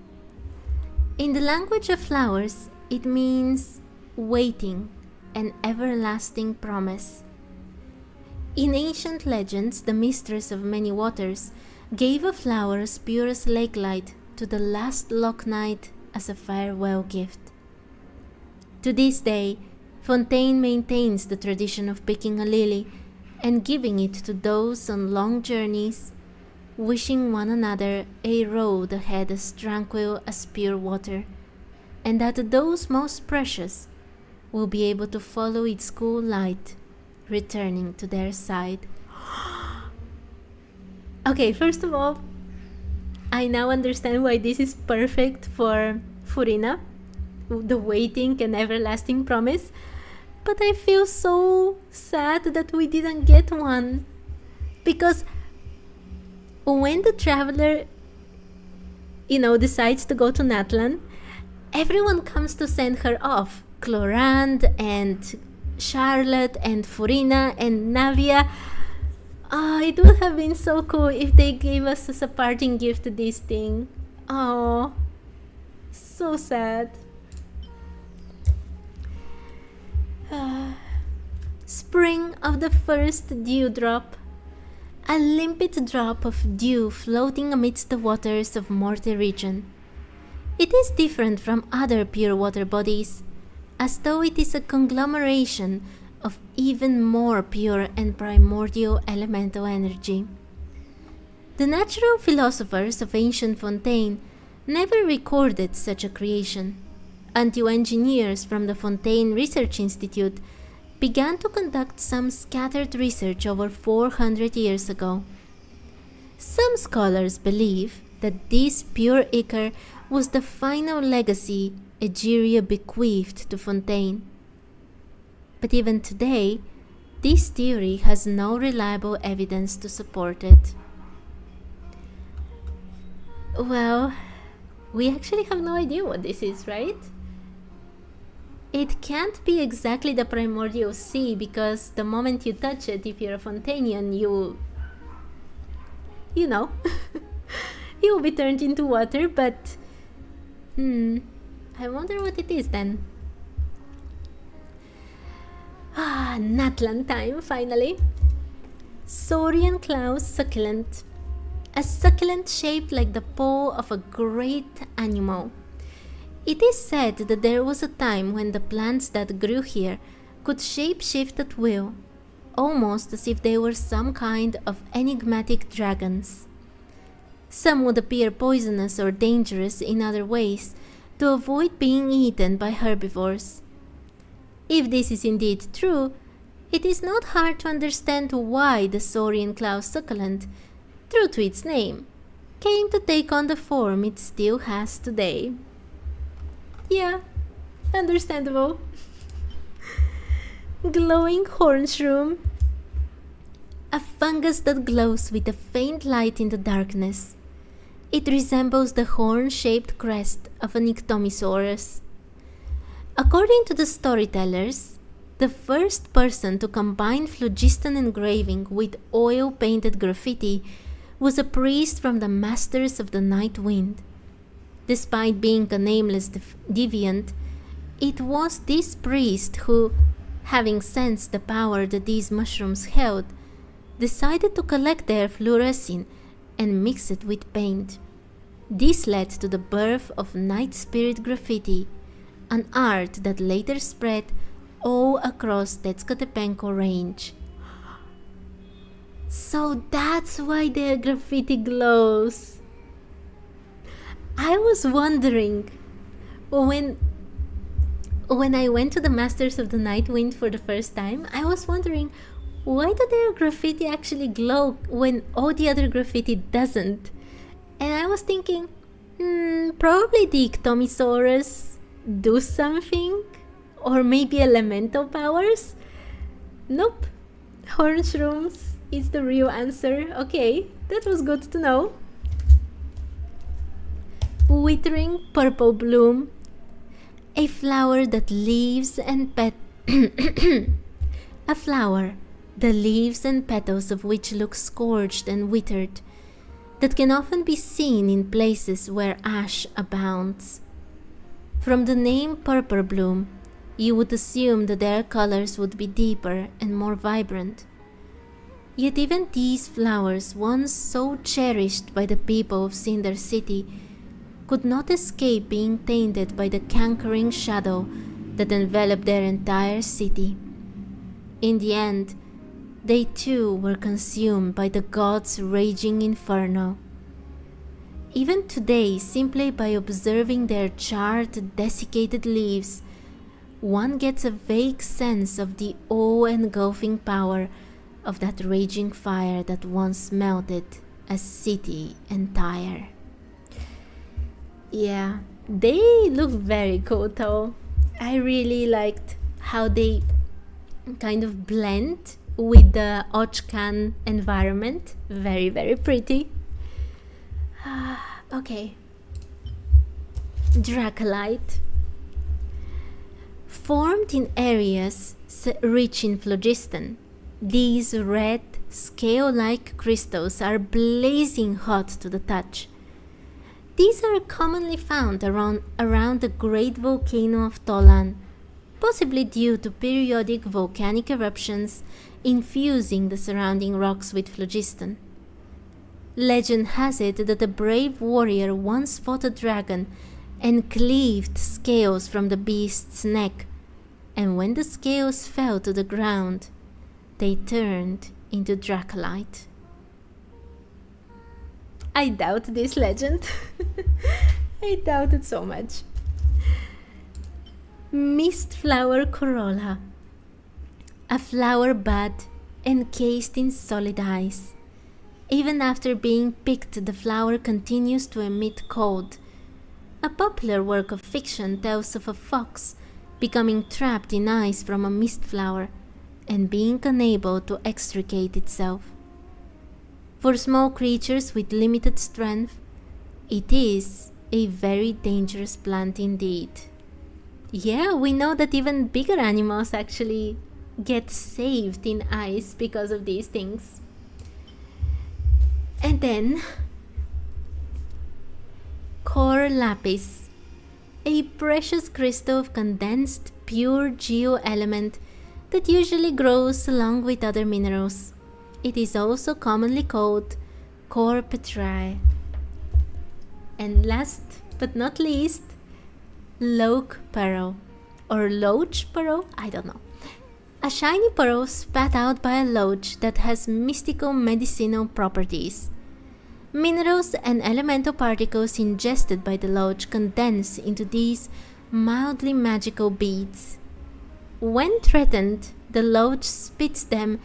In the language of flowers, it means waiting, an everlasting promise. In ancient legends, the mistress of many waters gave a flower as pure as lake light to the last lock night as a farewell gift. To this day, Fontaine maintains the tradition of picking a lily and giving it to those on long journeys, wishing one another a road ahead as tranquil as pure water, and that those most precious will be able to follow its cool light, returning to their side. Okay, first of all, I now understand why this is perfect for Furina, the waiting and everlasting promise, but I feel so sad that we didn't get one, because when the traveler, decides to go to Natlan, everyone comes to send her off. Clorand and Charlotte and Furina and Navia. It would have been so cool if they gave us as a parting gift this thing. Oh, so sad. Spring of the first dewdrop. A limpid drop of dew floating amidst the waters of Morte region. It is different from other pure water bodies, as though it is a conglomeration of even more pure and primordial elemental energy. The natural philosophers of ancient Fontaine never recorded such a creation, until engineers from the Fontaine Research Institute began to conduct some scattered research over 400 years ago. Some scholars believe that this pure ichor was the final legacy Egeria bequeathed to Fontaine. But even today, this theory has no reliable evidence to support it. Well, we actually have no idea what this is, right? It can't be exactly the primordial sea, because the moment you touch it, if you're a Fontainian, you know, you will be turned into water, but I wonder what it is then. Natlan time, finally. Saurian Cloud Succulent. A succulent shaped like the paw of a great animal. It is said that there was a time when the plants that grew here could shape-shift at will, almost as if they were some kind of enigmatic dragons. Some would appear poisonous or dangerous in other ways to avoid being eaten by herbivores. If this is indeed true, it is not hard to understand why the Saurian Cloud Succulent, true to its name, came to take on the form it still has today. Yeah, understandable. Glowing horn shroom. A fungus that glows with a faint light in the darkness. It resembles the horn-shaped crest of an Ictomisaurus. According to the storytellers, the first person to combine phlogiston engraving with oil-painted graffiti was a priest from the Masters of the Night Wind. Despite being a nameless deviant, it was this priest who, having sensed the power that these mushrooms held, decided to collect their fluorescin and mix it with paint. This led to the birth of Night Spirit graffiti, an art that later spread all across Tezcatepenco range. So that's why their graffiti glows. I was wondering when I went to the Masters of the Night Wind for the first time, I was wondering, why do their graffiti actually glow when all the other graffiti doesn't? And I was thinking, probably the Ictomisaurus do something? Or maybe elemental powers? Nope. Horn shrooms is the real answer. Okay, that was good to know. Withering purple bloom. A flower that leaves and a flower, the leaves and petals of which look scorched and withered, that can often be seen in places where ash abounds. From the name purple bloom, you would assume that their colors would be deeper and more vibrant. Yet even these flowers, once so cherished by the people of Cinder City, could not escape being tainted by the cankering shadow that enveloped their entire city. In the end, they too were consumed by the gods' raging inferno. Even today, simply by observing their charred, desiccated leaves, one gets a vague sense of the awe-engulfing power of that raging fire that once melted a city entire. Yeah, they look very cool though. I really liked how they kind of blend with the Ochkan environment. Very, very pretty. Okay. Dracolite. Formed in areas rich in phlogiston, these red, scale-like crystals are blazing hot to the touch. These are commonly found around the great volcano of Tolan, possibly due to periodic volcanic eruptions infusing the surrounding rocks with phlogiston. Legend has it that a brave warrior once fought a dragon and cleaved scales from the beast's neck, and when the scales fell to the ground, they turned into dracolite. I doubt this legend. I doubt it so much. Mist flower corolla. A flower bud encased in solid ice. Even after being picked, the flower continues to emit cold. A popular work of fiction tells of a fox becoming trapped in ice from a mist flower and being unable to extricate itself. For small creatures with limited strength, it is a very dangerous plant indeed. Yeah, we know that even bigger animals actually get saved in ice because of these things. And then, core lapis, a precious crystal of condensed pure geo-element that usually grows along with other minerals. It is also commonly called core petrae. And last but not least, loch pearl or loch pearl, I don't know. A shiny pearl spat out by a loch that has mystical medicinal properties. Minerals and elemental particles ingested by the loch condense into these mildly magical beads. When threatened, the loch spits them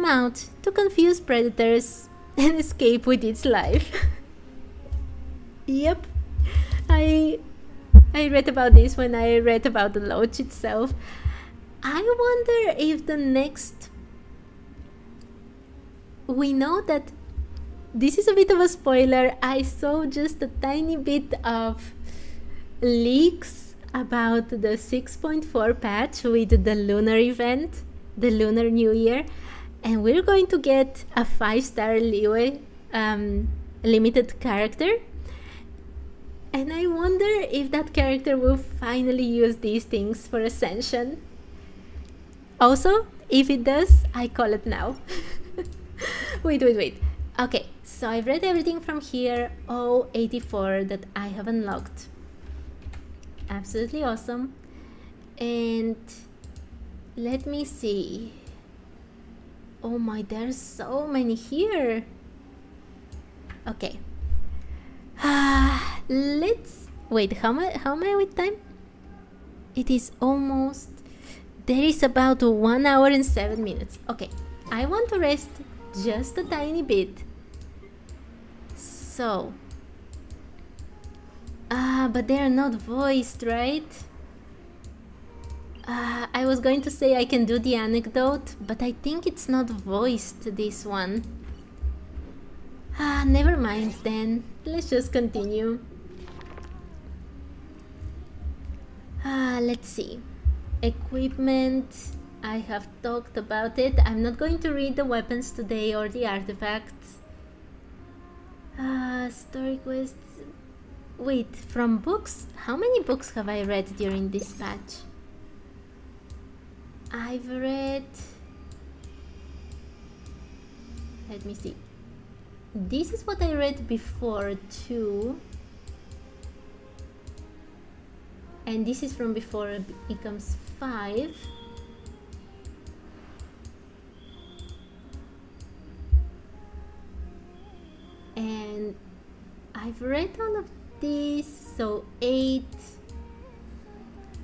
out to confuse predators and escape with its life. Yep, I read about this when I read about the loch itself. I wonder if the next... We know that this is a bit of a spoiler. I saw just a tiny bit of leaks about the 6.4 patch with the lunar event, the Lunar New Year, and we're going to get a 5-star Liyue limited character. And I wonder if that character will finally use these things for Ascension. Also, if it does, I call it now. Wait. Okay, so I've read everything from here, all 84 that I have unlocked. Absolutely awesome. And let me see. Oh my, there's so many here. Okay. Let's wait. How am I with time? It is almost. There is about 1 hour and 7 minutes. Okay, I want to rest just a tiny bit. So, but they are not voiced, right? I was going to say I can do the anecdote, but I think it's not voiced, this one. Never mind then. Let's just continue. Let's see. Equipment. I have talked about it. I'm not going to read the weapons today or the artifacts. Story quests. Wait, from books? How many books have I read during this patch? I've read... Let me see. This is what I read before too. And this is from before it becomes 5. And I've read all of these, so 8,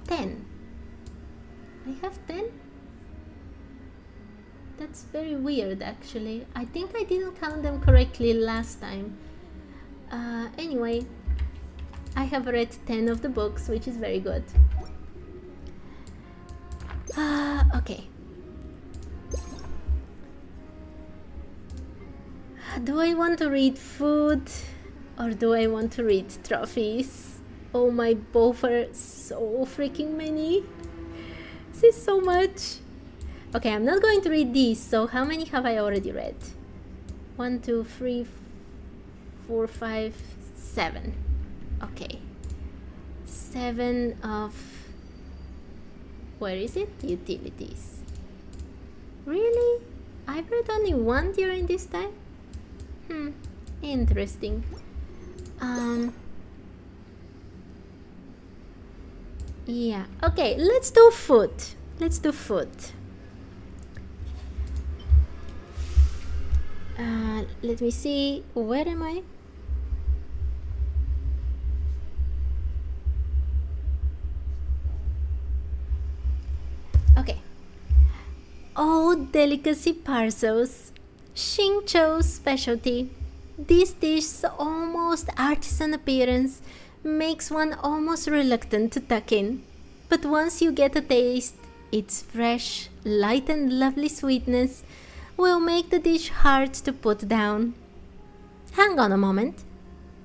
10. I have 10? That's very weird actually. I think I didn't count them correctly last time. Anyway, I have read 10 of the books, which is very good. Okay. Do I want to read food or do I want to read trophies? Oh my, both are so freaking many. This is so much. Okay, I'm not going to read these, so how many have I already read? 1, 2, 3, 4, 5, 7. Okay. 7 of... Where is it? Utilities. Really? I've read only 1 during this time? Interesting. Yeah, okay, let's do food. Let's do food. Let me see, where am I? Okay. Oh, delicacy parcels. Xingqiu's specialty. This dish's almost artisan appearance makes one almost reluctant to tuck in. But once you get a taste, its fresh, light and lovely sweetness will make the dish hard to put down. Hang on a moment.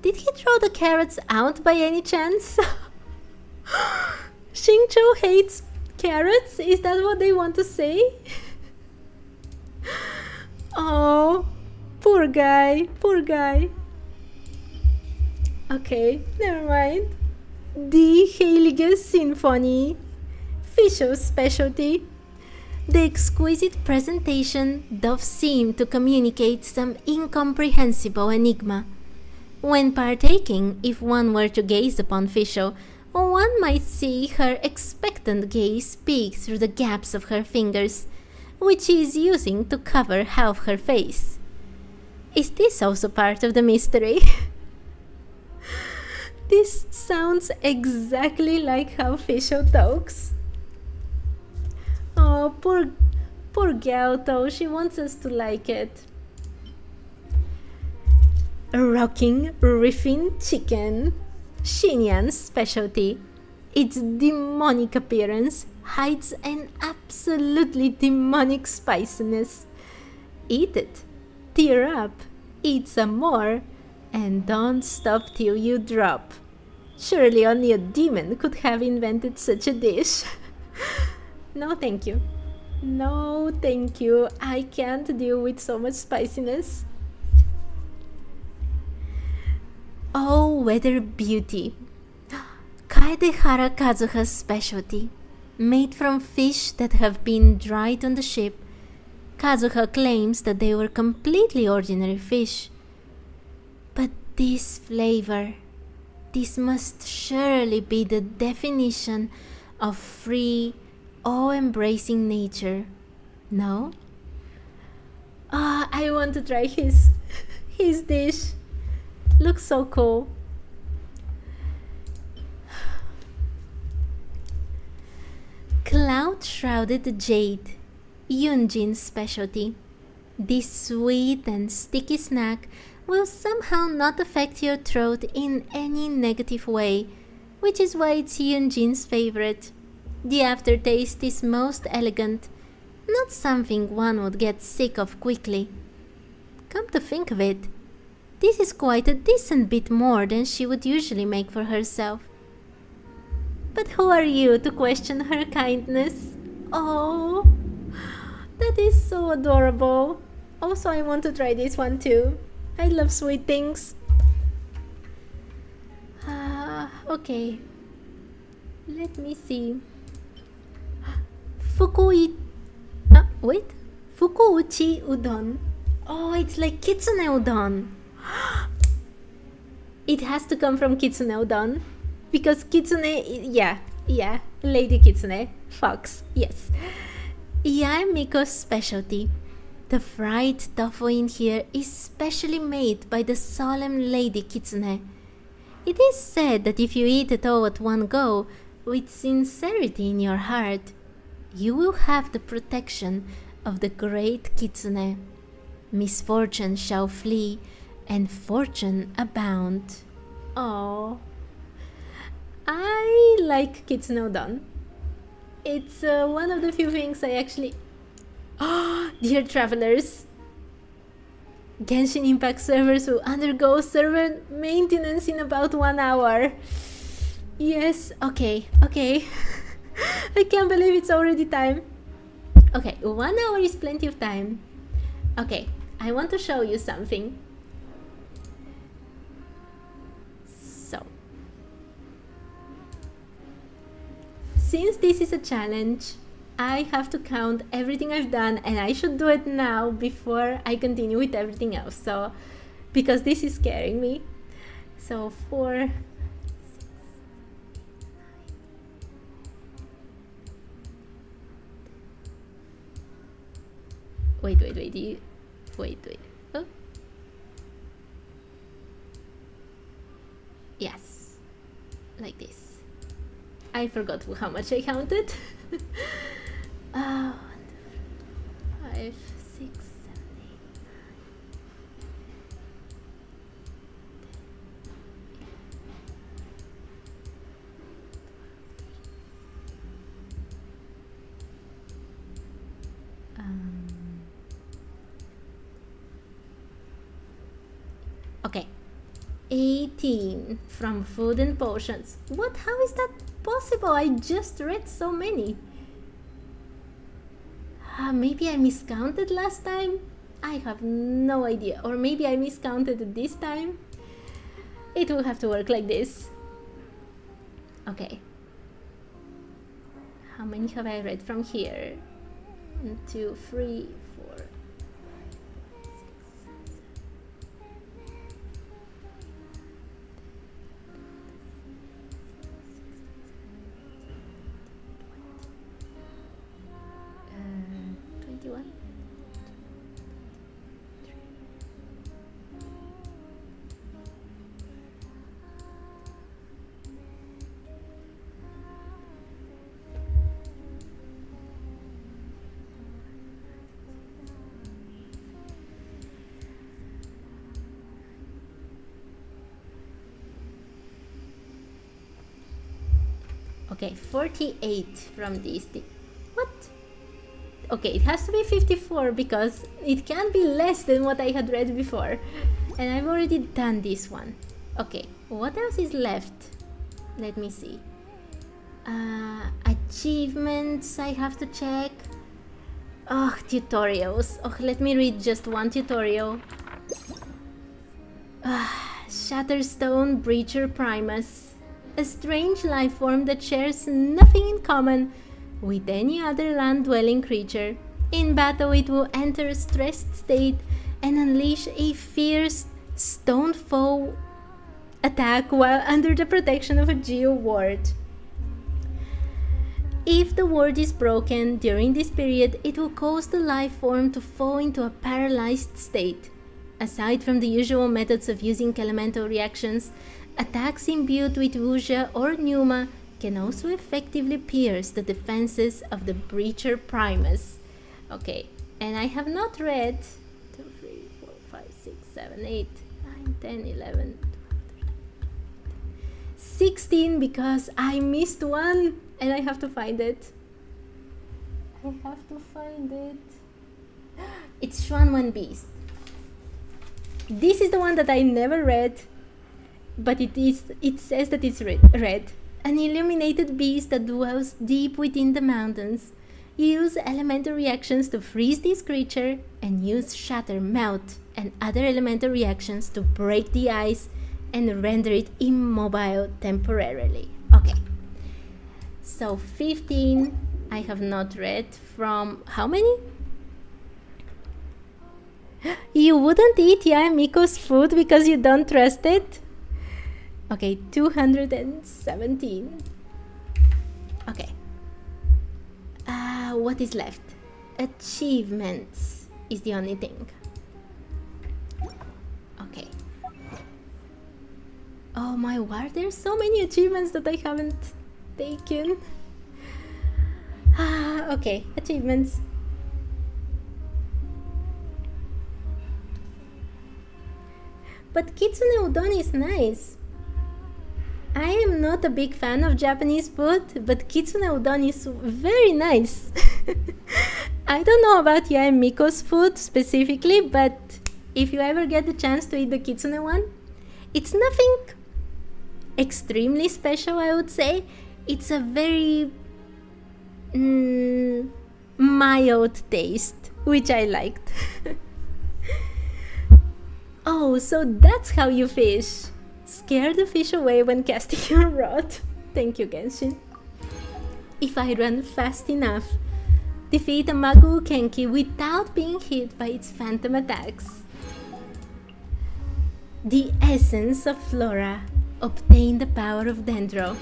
Did he throw the carrots out by any chance? Xingqiu hates carrots? Is that what they want to say? Oh, poor guy, poor guy. Okay, never mind. Die Heilige Symphony. Fisher's specialty. The exquisite presentation does seem to communicate some incomprehensible enigma. When partaking, if one were to gaze upon Fisher, one might see her expectant gaze peek through the gaps of her fingers, which she is using to cover half her face. Is this also part of the mystery? This sounds exactly like how Fisher talks. Oh, poor gal though, she wants us to like it. A rocking, riffing chicken. Xinyan's specialty. Its demonic appearance hides an absolutely demonic spiciness. Eat it, tear up, eat some more, and don't stop till you drop. Surely only a demon could have invented such a dish. No thank you. No thank you. I can't deal with so much spiciness. Oh, weather beauty. Kaedehara Kazuha's specialty. Made from fish that have been dried on the ship, Kazuha claims that they were completely ordinary fish. But this flavor, this must surely be the definition of free, all-embracing nature. No? I want to try his dish. Looks so cool. Cloud-shrouded jade, Yunjin's specialty. This sweet and sticky snack will somehow not affect your throat in any negative way, which is why it's Yunjin's favorite. The aftertaste is most elegant, not something one would get sick of quickly. Come to think of it, this is quite a decent bit more than she would usually make for herself. But who are you to question her kindness? Oh, that is so adorable. Also, I want to try this one too. I love sweet things. Okay. Let me see. Fukuuchi udon. Oh, it's like kitsune udon. It has to come from kitsune udon. Because kitsune, yeah, Lady Kitsune, fox, yes. Yae Miko's specialty. The fried tofu in here is specially made by the solemn Lady Kitsune. It is said that if you eat it all at one go, with sincerity in your heart, you will have the protection of the great Kitsune. Misfortune shall flee, and fortune abound. Oh, I like kitsune udon. It's one of the few things I actually... Oh, dear travelers! Genshin Impact servers will undergo server maintenance in about 1 hour. Yes, okay. I can't believe it's already time. Okay, 1 hour is plenty of time. Okay, I want to show you something. So, since this is a challenge, I have to count everything I've done, and I should do it now before I continue with everything else. So, because this is scaring me. So 4, 6, 9. Wait. Oh. Yes. Like this. I forgot how much I counted. 5, 6, 7, 8, 9. Okay. 18 from food and potions. What? How is that possible? I just read so many. Maybe I miscounted last time? I have no idea. Or maybe I miscounted this time? It will have to work like this. Okay. How many have I read from here? 1, 2, 3, 4. 21. Okay, 48 from these. What? Okay, it has to be 54 because it can't be less than what I had read before. And I've already done this one. Okay, what else is left? Let me see. Achievements I have to check. Oh, tutorials. Oh, let me read just one tutorial. Shatterstone Breacher Primus. A strange life form that shares nothing in common with any other land-dwelling creature. In battle, it will enter a stressed state and unleash a fierce stone foe attack while under the protection of a geo ward. If the ward is broken during this period, it will cause the life form to fall into a paralyzed state. Aside from the usual methods of using elemental reactions, attacks imbued with Wuxia or Pneuma can also effectively pierce the defenses of the Breacher Primus. Okay, and I have not read 2, 3, 4, 5, 6, 7, 8, 9, 10, 11, 16 because I missed one and I have to find it. It's Xuanwen Beast. This is the one that I never read, but it says that it's red. An illuminated beast that dwells deep within the mountains. Use elemental reactions to freeze this creature and use shatter, melt, and other elemental reactions to break the ice and render it immobile temporarily. Okay. So 15 I have not read from how many? You wouldn't eat Yae Miko's food because you don't trust it? Okay, 217. Okay. What is left? Achievements is the only thing. Okay. Oh my word, there's so many achievements that I haven't taken. Okay, achievements. But Kitsune Udon is nice. I am not a big fan of Japanese food, but Kitsune Udon is very nice. I don't know about Yae Miko's food specifically, but if you ever get the chance to eat the Kitsune one, it's nothing extremely special, I would say. It's a very mild taste, which I liked. Oh, so that's how you fish. Scare the fish away when casting your rod. Thank you, Genshin. If I run fast enough, defeat a Magu Kenki without being hit by its phantom attacks. The essence of Flora. Obtain the power of Dendro.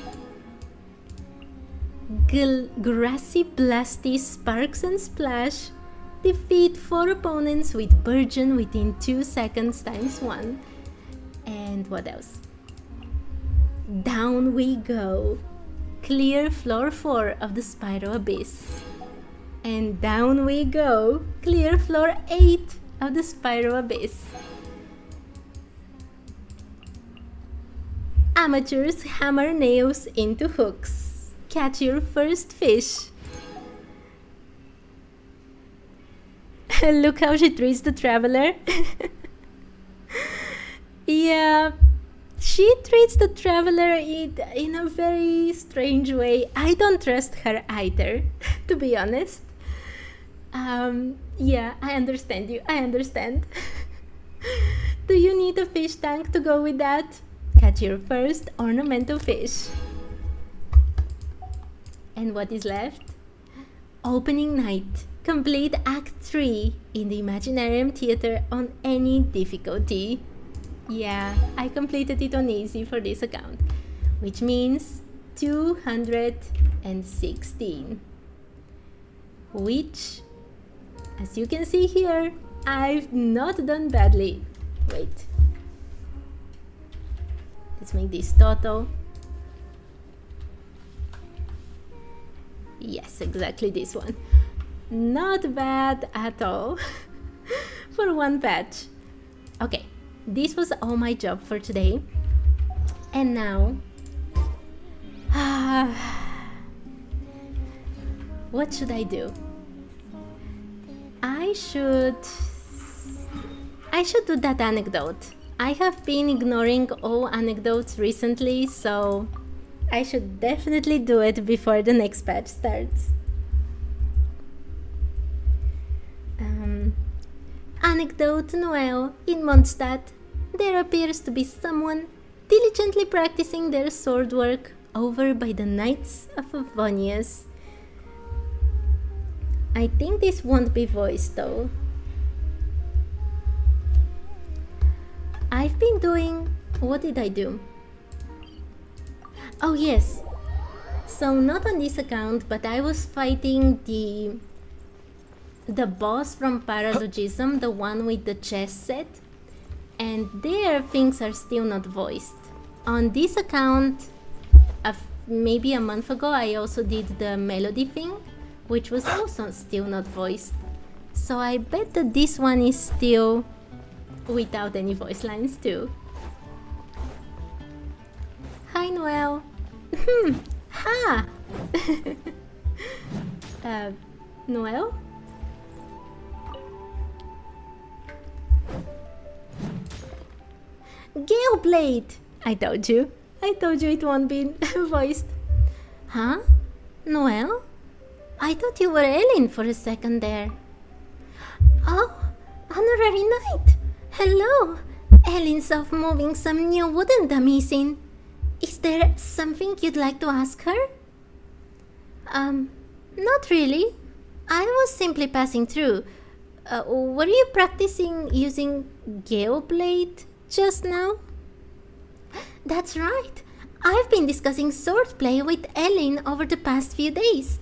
Grassy Blasty Sparks and Splash. Defeat 4 opponents with Burgeon within 2 seconds times 1. And what else? Down we go. Clear floor 4 of the Spiral Abyss. And down we go. Clear floor 8 of the Spiral Abyss. Amateurs hammer nails into hooks. Catch your first fish. Look how she treats the traveler. Yeah, she treats the traveler in a very strange way. I don't trust her either, to be honest. Yeah, I understand you. I understand. Do you need a fish tank to go with that? Catch your first ornamental fish. And what is left? Opening night. Complete Act 3 in the Imaginarium Theater on any difficulty. Yeah, I completed it on easy for this account, which means 216. Which, as you can see here, I've not done badly. Wait. Let's make this total. Yes, exactly this one. Not bad at all for one patch. Okay, this was all my job for today. And now, what should I do? I should do that anecdote. I have been ignoring all anecdotes recently, so I should definitely do it before the next patch starts. Anecdote Noel. In Mondstadt, there appears to be someone diligently practicing their sword work over by the Knights of Avonius. I think this won't be voiced though. I've been doing... What did I do? Oh yes. So not on this account, but I was fighting the boss from Paralogism, the one with the chess set, and there things are still not voiced. On this account, maybe a month ago, I also did the melody thing, which was also still not voiced. So I bet that this one is still without any voice lines too. Hi Noel. Ha! Noel? Galeblade! I told you it won't be voiced. Huh? Noel? I thought you were Ellen for a second there. Oh, Honorary Knight! Hello! Ellen's off moving some new wooden dummies in. Is there something you'd like to ask her? Not really. I was simply passing through. Were you practicing using Galeblade just now? That's right. I've been discussing swordplay with Ellen over the past few days,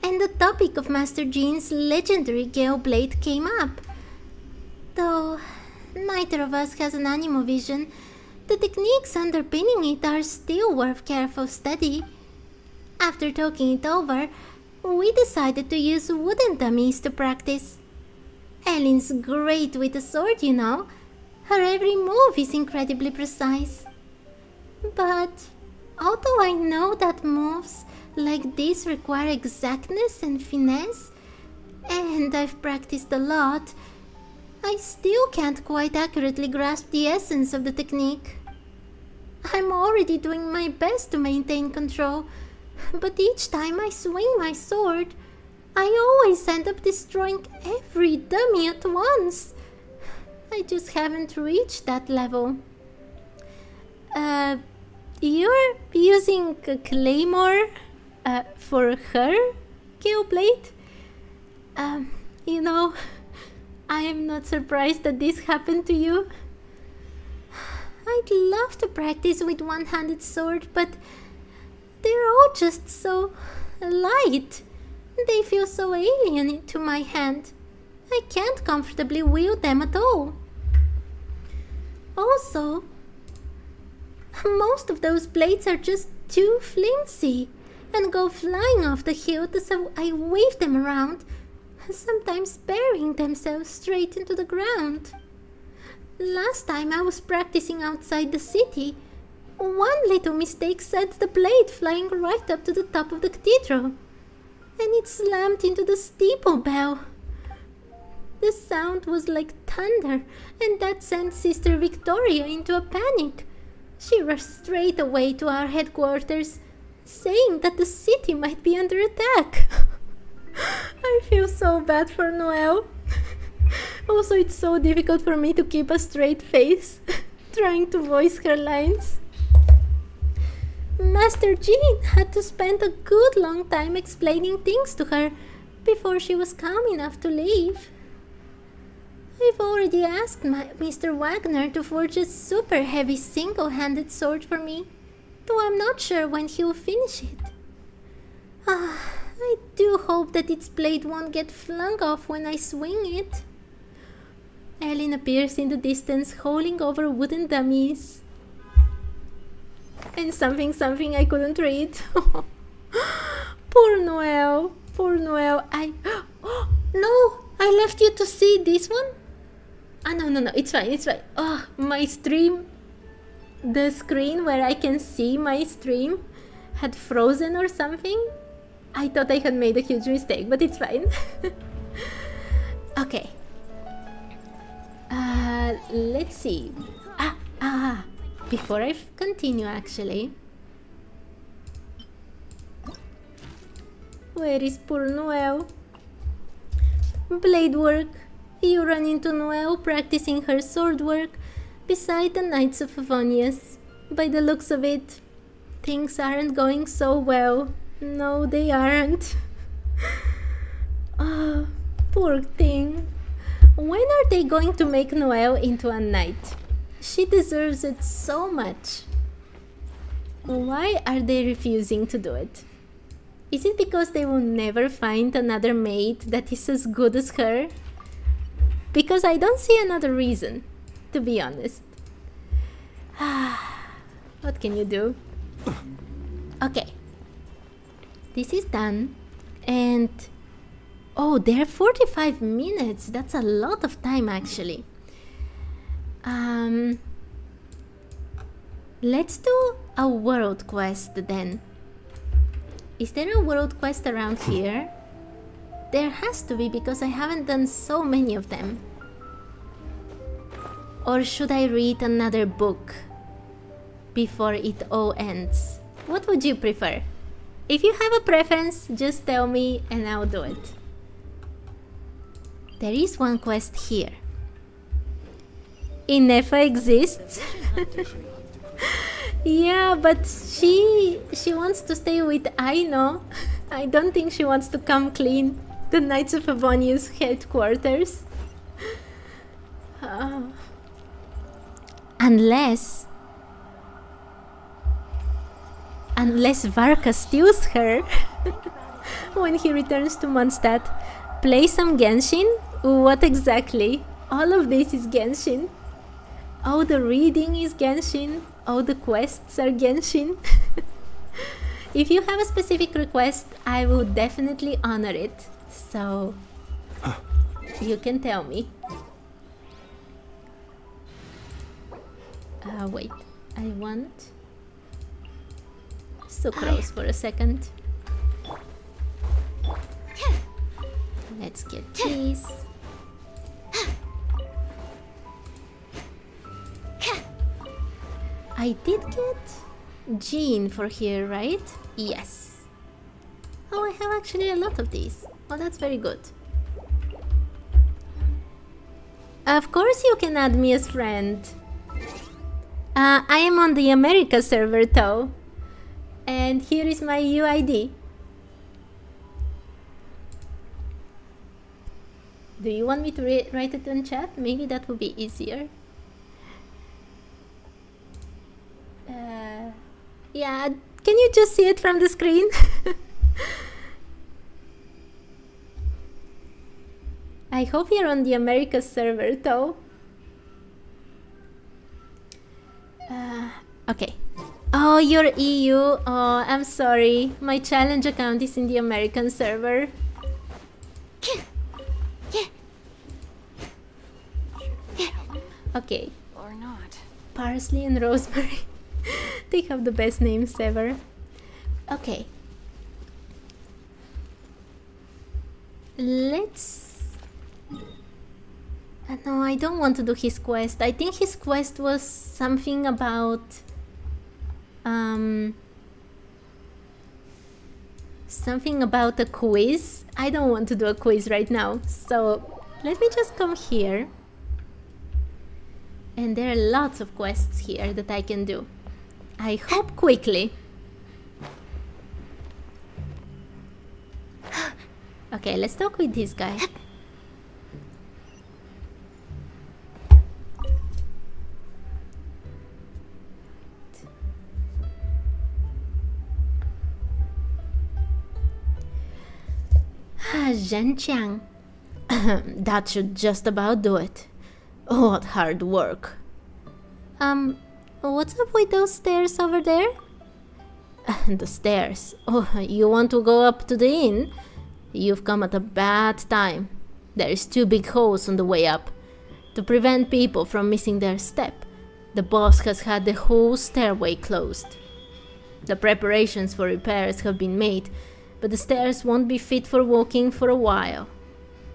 and the topic of Master Jean's legendary Galeblade came up. Though neither of us has an animo vision, the techniques underpinning it are still worth careful study. After talking it over, we decided to use wooden dummies to practice. Ellen's great with a sword, you know. Her every move is incredibly precise. But although I know that moves like this require exactness and finesse, and I've practiced a lot, I still can't quite accurately grasp the essence of the technique. I'm already doing my best to maintain control, but each time I swing my sword, I always end up destroying every dummy at once. I just haven't reached that level. You're using a claymore for her, Killblade? You know, I am not surprised that this happened to you. I'd love to practice with one-handed sword, but they're all just so light. They feel so alien to my hand. I can't comfortably wield them at all. Also, most of those blades are just too flimsy and go flying off the hilt as I wave them around, sometimes burying themselves straight into the ground. Last time I was practicing outside the city, one little mistake sent the blade flying right up to the top of the cathedral, and it slammed into the steeple bell. The sound was like thunder, and that sent Sister Victoria into a panic. She rushed straight away to our headquarters, saying that the city might be under attack. I feel so bad for Noelle. Also, it's so difficult for me to keep a straight face, trying to voice her lines. Master Jean had to spend a good long time explaining things to her before she was calm enough to leave. I've already asked Mr. Wagner to forge a super heavy single-handed sword for me, though I'm not sure when he'll finish it. I do hope that its blade won't get flung off when I swing it. Ellen appears in the distance, holding over wooden dummies. And something I couldn't read. Poor Noelle. Poor Noelle. No! I left you to see this one? No, it's fine. Oh, my stream, the screen where I can see my stream had frozen or something. I thought I had made a huge mistake, but it's fine. Okay. Let's see. Before I continue, actually. Where is poor Noelle? Blade work. You run into Noelle practicing her sword work beside the Knights of Favonius. By the looks of it, things aren't going so well. No, they aren't. Oh, poor thing. When are they going to make Noelle into a knight? She deserves it so much. Why are they refusing to do it? Is it because they will never find another maid that is as good as her? Because I don't see another reason, to be honest. What can you do? Okay. This is done. And... oh, there are 45 minutes. That's a lot of time, actually. Let's do a world quest then. Is there a world quest around here? There has to be, because I haven't done so many of them. Or should I read another book before it all ends? What would you prefer? If you have a preference, just tell me and I'll do it. There is one quest here. Inefa exists? Yeah, but she wants to stay with Aino. I don't think she wants to come clean the Knights of Favonius headquarters. Unless Varka steals her when he returns to Mondstadt. Play some Genshin? What exactly? All of this is Genshin. All the reading is Genshin. All the quests are Genshin. If you have a specific request, I will definitely honor it. So, you can tell me. Wait, I want sucrose for a second. Let's get these. I did get Jean for here, right? Yes. Oh, I have actually a lot of these. Oh, that's very good. Of course you can add me as friend. I am on the America server though. And here is my UID. Do you want me to write it in chat? Maybe that would be easier. Yeah, can you just see it from the screen? I hope you're on the America server though. Okay. Oh, you're EU. Oh, I'm sorry. My challenge account is in the American server. Okay. Or not. Parsley and rosemary. They have the best names ever. Okay. Let's... no, I don't want to do his quest. I think his quest was something about... something about a quiz. I don't want to do a quiz right now. So, let me just come here. And there are lots of quests here that I can do. I hope quickly. Okay, let's talk with this guy. Zhenqiang. That should just about do it. Oh, what hard work. What's up with those stairs over there? The stairs. Oh, you want to go up to the inn? You've come at a bad time. There's 2 big holes on the way up. To prevent people from missing their step, the boss has had the whole stairway closed. The preparations for repairs have been made, but the stairs won't be fit for walking for a while.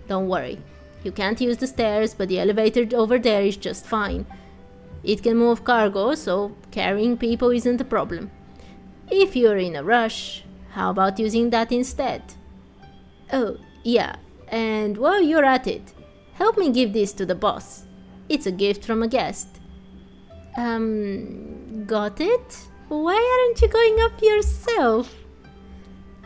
Don't worry. You can't use the stairs, but the elevator over there is just fine. It can move cargo, so carrying people isn't a problem. If you're in a rush, how about using that instead? Oh, yeah, and while you're at it, help me give this to the boss. It's a gift from a guest. Got it? Why aren't you going up yourself?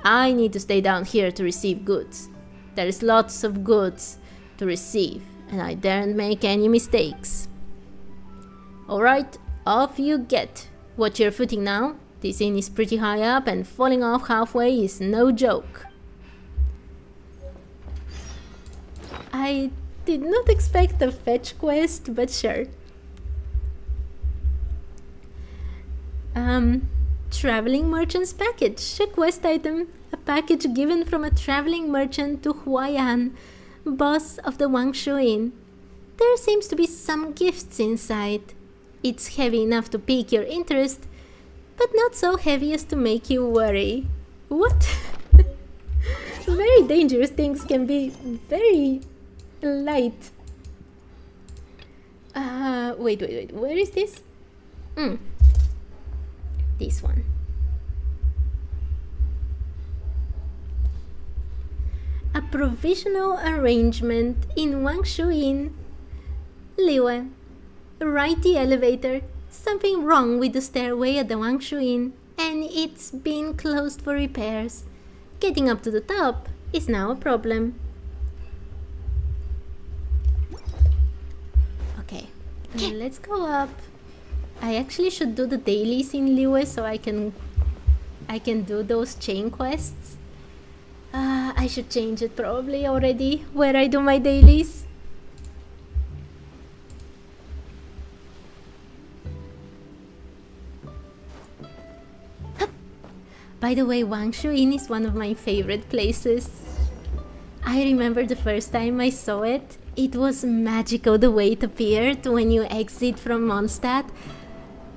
I need to stay down here to receive goods. There's lots of goods to receive, and I daren't make any mistakes. Alright, off you get. Watch your footing now. This inn is pretty high up, and falling off halfway is no joke. I did not expect a fetch quest, but sure. Traveling merchant's package. A quest item. A package given from a traveling merchant to Huayan, boss of the Wangshu Inn. There seems to be some gifts inside. It's heavy enough to pique your interest, but not so heavy as to make you worry. What? Very dangerous things can be very light. Wait. Where is this? This one. A provisional arrangement in Wangshu Inn. Liyue. Ride the elevator. Something wrong with the stairway at the Wangshu Inn, and it's been closed for repairs. Getting up to the top is now a problem. Okay, let's go up. I actually should do the dailies in Liyue so I can do those chain quests. I should change it probably already where I do my dailies. By the way, Wangshu Inn is one of my favorite places. I remember the first time I saw it. It was magical the way it appeared when you exit from Mondstadt.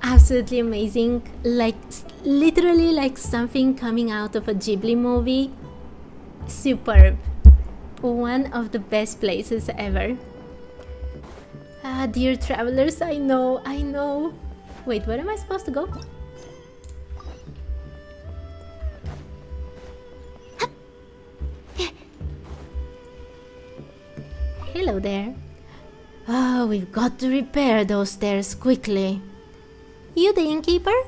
Absolutely amazing. Like, literally like something coming out of a Ghibli movie. Superb. One of the best places ever. Dear travelers, I know. Wait, where am I supposed to go? Hello there. Oh, we've got to repair those stairs quickly. You the innkeeper?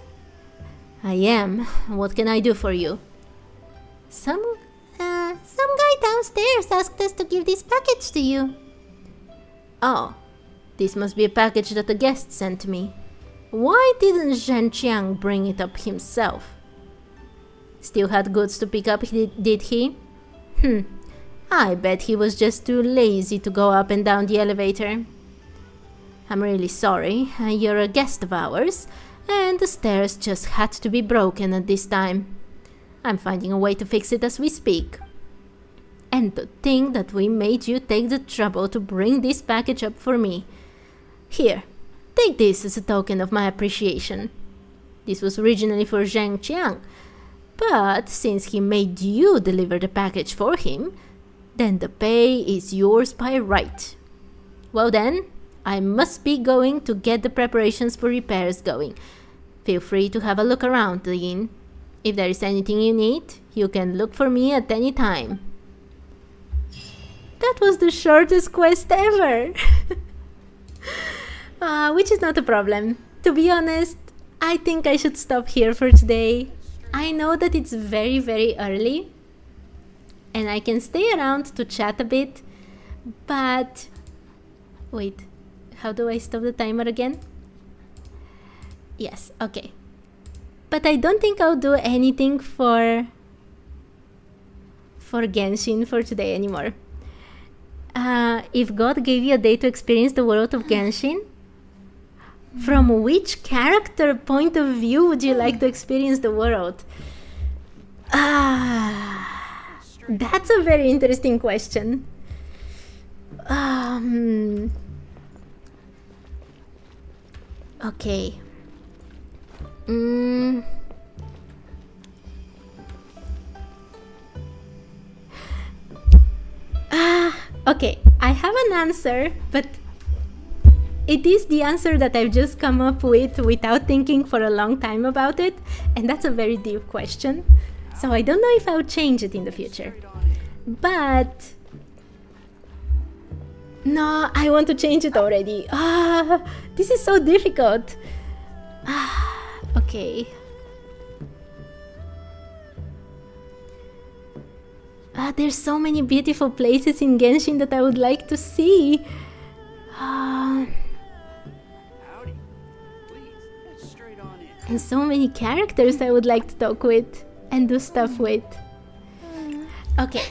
I am. What can I do for you? Some guy downstairs asked us to give this package to you. Oh, this must be a package that a guest sent me. Why didn't Zhen Qiang bring it up himself? Still had goods to pick up, did he? I bet he was just too lazy to go up and down the elevator. I'm really sorry, you're a guest of ours, and the stairs just had to be broken at this time. I'm finding a way to fix it as we speak. And to think that we made you take the trouble to bring this package up for me. Here, take this as a token of my appreciation. This was originally for Zheng Qiang, but since he made you deliver the package for him, then the pay is yours by right. Well then, I must be going to get the preparations for repairs going. Feel free to have a look around the inn. If there is anything you need, you can look for me at any time. That was the shortest quest ever! Which is not a problem. To be honest, I think I should stop here for today. I know that it's very, very early, and I can stay around to chat a bit, but... Wait, how do I stop the timer again? Yes, okay. But I don't think I'll do anything for Genshin for today anymore. If God gave you a day to experience the world of Genshin, from which character point of view would you like to experience the world? That's a very interesting question. Okay. Okay, I have an answer, but it is the answer that I've just come up with without thinking for a long time about it, and that's a very deep question. So I don't know if I'll change it in the future. But... no, I want to change it already. This is so difficult. Okay. There's so many beautiful places in Genshin that I would like to see. And so many characters I would like to talk with and do stuff with. Okay.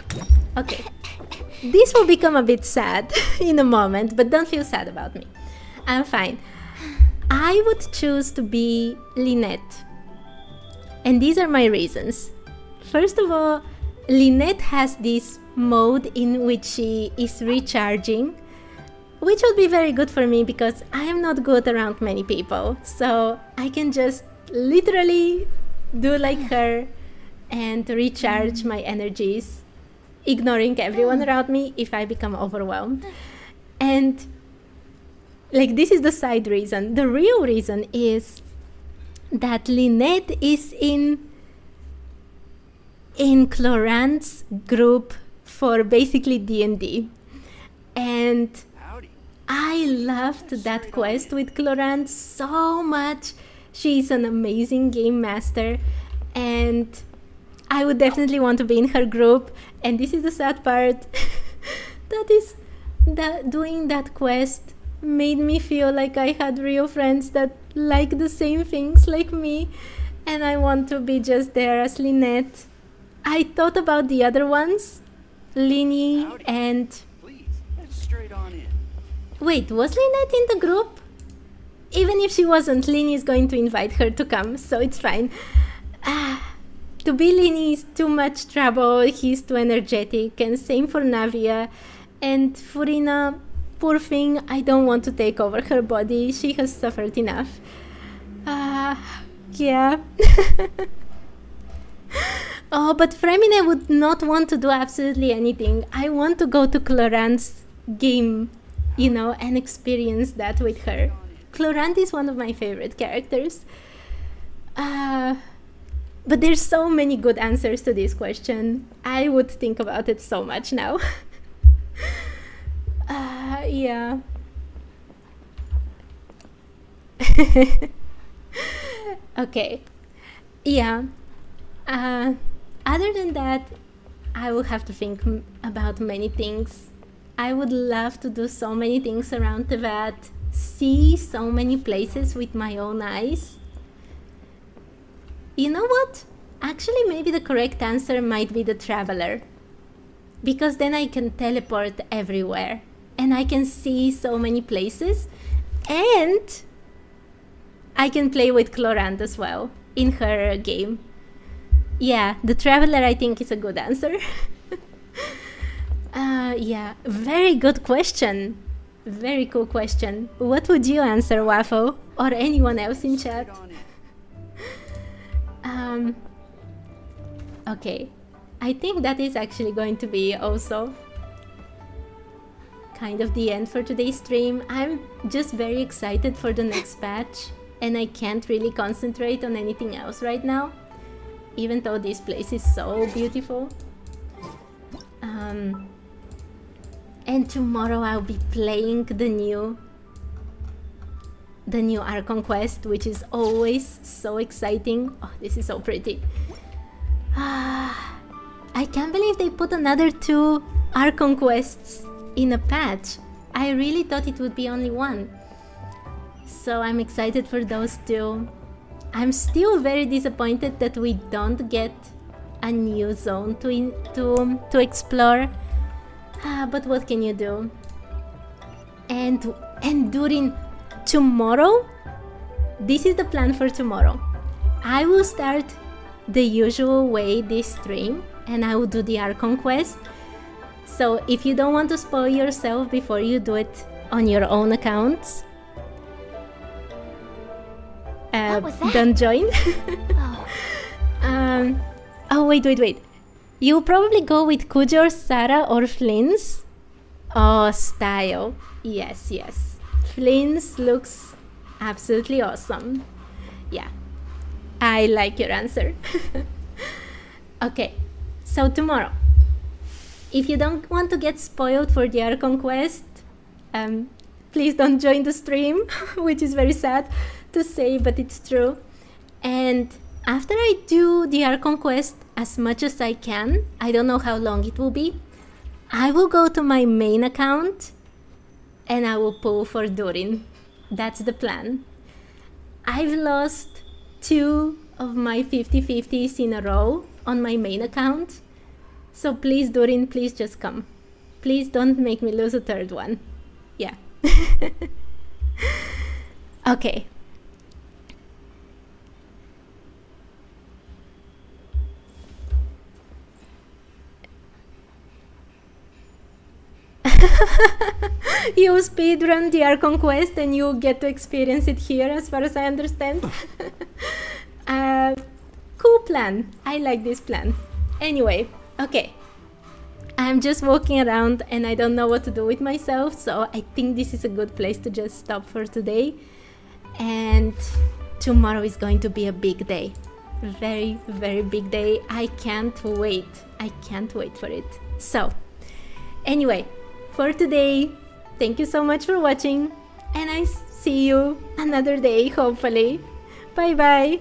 This will become a bit sad in a moment, but don't feel sad about me. I'm fine. I would choose to be Lynette. And these are my reasons. First of all, Lynette has this mode in which she is recharging, which would be very good for me because I am not good around many people. So I can just literally do like her and recharge my energies, ignoring everyone around me if I become overwhelmed. And like, this is the side reason. The real reason is that Lynette is in Clorant's group for basically D&D. And I loved that quest with Clorant so much. She's an amazing game master, and I would definitely want to be in her group. And this is the sad part. that doing that quest made me feel like I had real friends that like the same things like me, and I want to be just there as Lynette. I thought about the other ones, Liyue and... Wait, was Lynette in the group? Even if she wasn't, Liyue is going to invite her to come, so it's fine. To be Liyue is too much trouble, he's too energetic, and same for Navia. And Furina, poor thing, I don't want to take over her body, she has suffered enough. Yeah. Oh, but Fremine would not want to do absolutely anything. I want to go to Clorant's game, you know, and experience that with her. Clorant is one of my favorite characters. But there's so many good answers to this question. I would think about it so much now. Yeah. Okay. Yeah. Other than that, I will have to think about many things. I would love to do so many things around Teyvat, see so many places with my own eyes. You know what? Actually, maybe the correct answer might be the Traveler. Because then I can teleport everywhere. And I can see so many places. And I can play with Clorant as well in her game. Yeah, the Traveler I think is a good answer. Yeah, very good question. Very cool question. What would you answer, Waffle? Or anyone else in chat? Okay, I think that is actually going to be also kind of the end for today's stream. I'm just very excited for the next patch, and I can't really concentrate on anything else right now, even though this place is so beautiful. And tomorrow I'll be playing the new Archon quest, which is always so exciting. Oh, this is so pretty. I can't believe they put another 2 Archon quests in a patch. I really thought it would be only 1. So I'm excited for those 2. I'm still very disappointed that we don't get a new zone to explore. But what can you do? And during tomorrow, this is the plan for tomorrow. I will start the usual way this stream, and I will do the Archon quest. So if you don't want to spoil yourself before you do it on your own accounts, don't join. Oh, wait. You'll probably go with Kujor, Sarah, or Flynn's. Oh, style. Yes. Flynn's looks absolutely awesome. Yeah, I like your answer. Okay, so tomorrow, if you don't want to get spoiled for the Archon quest, please don't join the stream, which is very sad to say, but it's true. And after I do the Archon quest as much as I can, I don't know how long it will be, I will go to my main account and I will pull for Durin. That's the plan. I've lost 2 of my 50/50s in a row on my main account. So please, Durin, please just come. Please don't make me lose a 3rd one. Yeah. Okay. You speedrun the Archon quest and you get to experience it here, as far as I understand. Cool plan. I like this plan. Anyway, okay. I'm just walking around and I don't know what to do with myself, so I think this is a good place to just stop for today. And tomorrow is going to be a big day. Very, very big day. I can't wait. I can't wait for it. So, anyway, for today, thank you so much for watching, and I see you another day, hopefully. Bye bye.